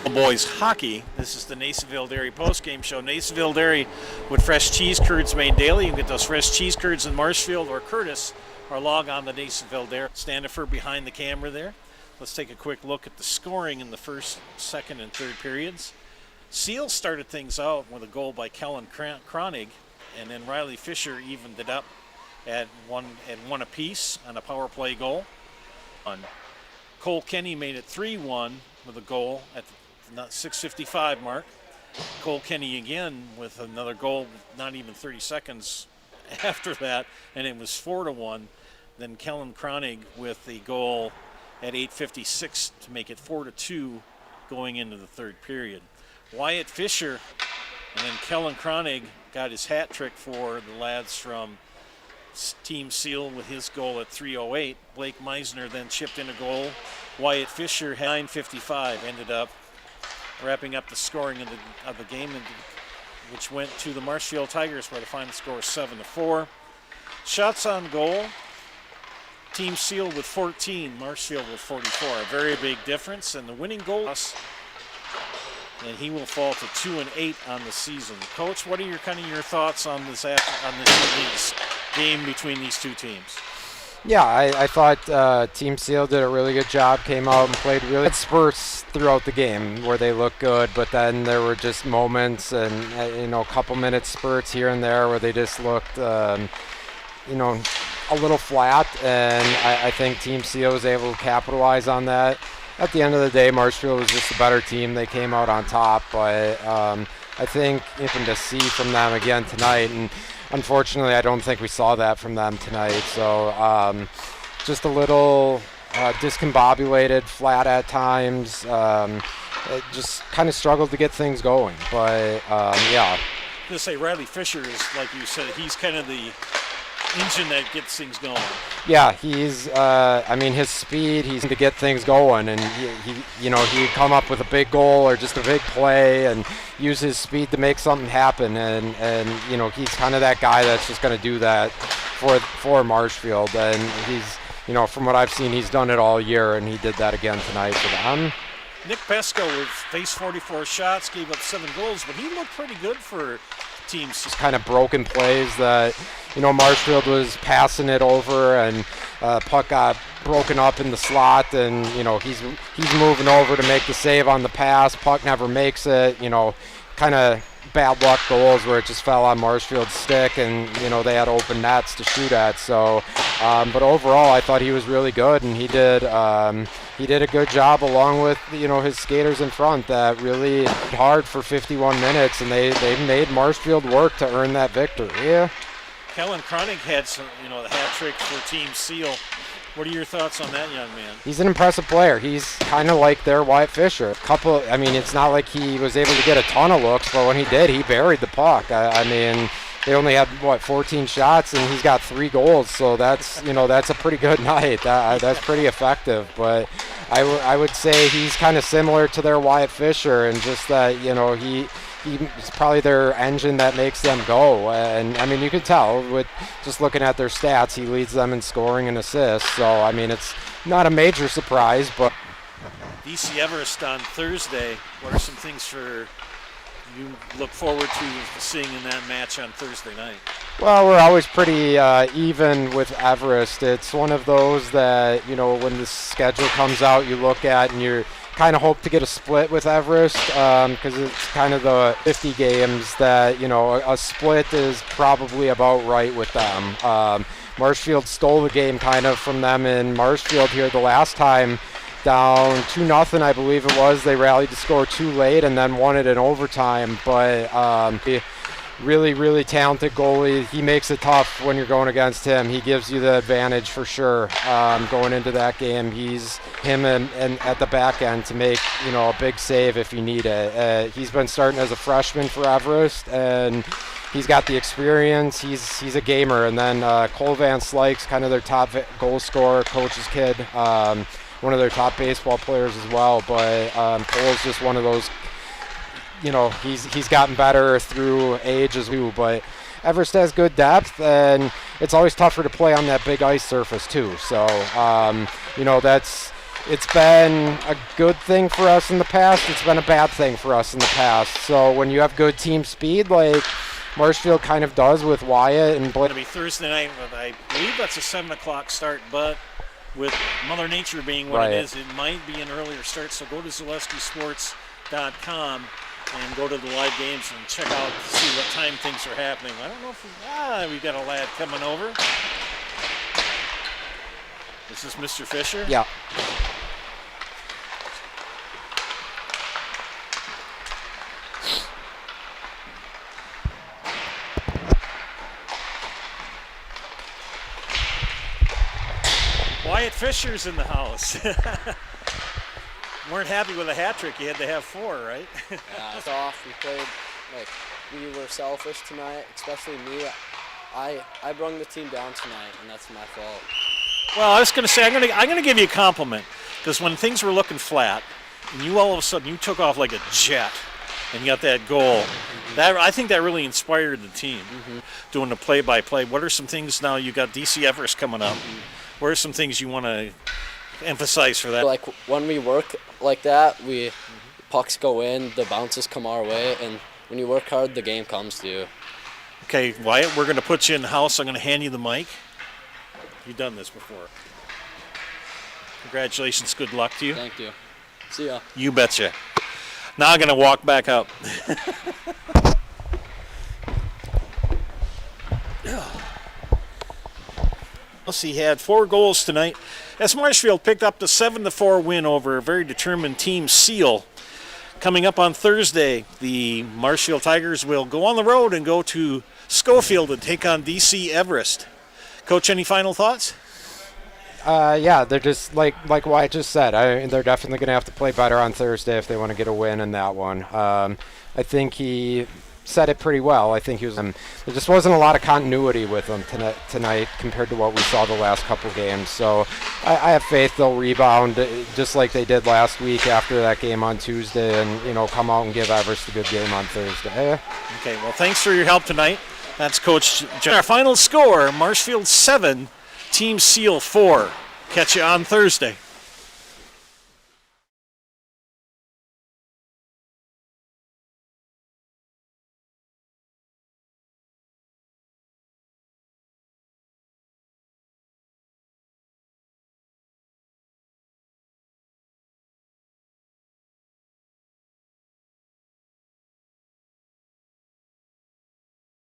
Boys hockey. This is the Nasonville Dairy postgame show. Nasonville Dairy with fresh cheese curds made daily. You can get those fresh cheese curds in Marshfield or Curtis, or log on to Nasonville Dairy. Standifer behind the camera there. Let's take a quick look at the scoring in the first, second, and third periods. Seal started things out with a goal by Kellen Kronig, and then Riley Fisher evened it up at one apiece on a power play goal. Cole Kenny made it 3-1 with a goal at the 6:55 mark. Cole Kenny again with another goal, not even 30 seconds after that, and it was 4-1. Then Kellen Kronig with the goal at 8:56 to make it 4-2 going into the third period. Wyatt Fisher and then Kellen Kronig got his hat trick for the lads from Team Seal with his goal at 3:08. Blake Meisner then chipped in a goal. Wyatt Fisher had 9:55, ended up wrapping up the scoring of the game, which went to the Marshfield Tigers, where the final score is 7-4. Shots on goal, Team Seal with 14, Marshfield with 44. A very big difference, and the winning goal, and he will fall to 2-8 on the season. Coach, what are your thoughts on this evening's game between these two teams? Yeah, I thought Team Seal did a really good job, came out and played really good spurts throughout the game where they looked good, but then there were just moments and, a couple minute spurts here and there where they just looked, a little flat, and I think Team Seal was able to capitalize on that. At the end of the day, Marshfield was just a better team. They came out on top, but I think even to see from them again tonight, and unfortunately, I don't think we saw that from them tonight. So just a little discombobulated, flat at times. Just kind of struggled to get things going. But, yeah. I was going to say, Riley Fisher is, like you said, he's kind of the engine that gets things going. Yeah, he's, his speed, he's to get things going, and he'd come up with a big goal or just a big play and use his speed to make something happen, and he's kind of that guy that's just going to do that for Marshfield, and he's, from what I've seen, he's done it all year, and he did that again tonight for them. Nick Pesco faced 44 shots, gave up 7 goals, but he looked pretty good for teams. Just kind of broken plays that, Marshfield was passing it over, and puck got broken up in the slot, and, he's moving over to make the save on the pass. Puck never makes it, kind of bad luck goals where it just fell on Marshfield's stick, and, they had open nets to shoot at. So, but overall, I thought he was really good, and he did a good job along with, his skaters in front that really hard for 51 minutes, and they made Marshfield work to earn that victory. Yeah. Kellen Kronig had some, the hat trick for Team Seal. What are your thoughts on that young man? He's an impressive player. He's kind of like their Wyatt Fisher. It's not like he was able to get a ton of looks, but when he did, he buried the puck. They only had 14 shots, and he's got 3 goals. So that's a pretty good night. That's pretty effective. But I would say he's kind of similar to their Wyatt Fisher, and just that he's probably their engine that makes them go. And you could tell with just looking at their stats, he leads them in scoring and assists. So it's not a major surprise, but DC Everest on Thursday. What are some things for you look forward to seeing in that match on Thursday night? Well, we're always pretty even with Everest. It's one of those that, when the schedule comes out, you look at and you're kind of hope to get a split with Everest, because it's kind of the 50 games that, a split is probably about right with them. Marshfield stole the game kind of from them in Marshfield here the last time, down 2-0, I believe it was. They rallied to score 2 late and then won it in overtime. But really, really talented goalie. He makes it tough when you're going against him. He gives you the advantage for sure going into that game. He's him and at the back end to make a big save if you need it. He's been starting as a freshman for Everest, and he's got the experience. He's a gamer. And then Cole Van Slyke's kind of their top goal scorer, coach's kid. One of their top baseball players as well, but Cole's just one of those, he's gotten better through age as well, but Everest has good depth, and it's always tougher to play on that big ice surface too. So, It's been a good thing for us in the past. It's been a bad thing for us in the past. So when you have good team speed, like Marshfield kind of does with Wyatt and Blake. It's going to be Thursday night, but I believe that's a 7 o'clock start, but with Mother Nature being what it is, it might be an earlier start. So go to ZaleskiSports.com and go to the live games and check out to see what time things are happening. I don't know if we've got a lad coming over. Is this Mr. Fisher? Yeah. Wyatt Fisher's in the house. Weren't happy with a hat trick. You had to have 4, right? Yeah, it's off. We played, we were selfish tonight, especially me. I brung the team down tonight, and that's my fault. Well, I was going to say, I'm going to give you a compliment, because when things were looking flat, and you all of a sudden, you took off like a jet, and you got that goal. That I think that really inspired the team, doing the play-by-play. What are some things now? You got DC Everest coming up. What are some things you want to emphasize for that? Like when we work like that, pucks go in, the bounces come our way, and when you work hard, the game comes to you. Okay, Wyatt, we're going to put you in the house. I'm going to hand you the mic. You've done this before. Congratulations. Good luck to you. Thank you. See ya. You betcha. Now I'm going to walk back up. He had 4 goals tonight as Marshfield picked up the 7-4 win over a very determined team, Seal. Coming up on Thursday, the Marshfield Tigers will go on the road and go to Schofield and take on DC Everest. Coach, any final thoughts? Yeah, they're just like Wyatt just said. They're definitely going to have to play better on Thursday if they want to get a win in that one. I think he said it pretty well. I think he was. There just wasn't a lot of continuity with them tonight compared to what we saw the last couple games. So I have faith they'll rebound just like they did last week after that game on Tuesday, and come out and give Everest a good game on Thursday. Okay. Well, thanks for your help tonight. That's Coach John. Our final score: Marshfield 7, Team Seal 4. Catch you on Thursday.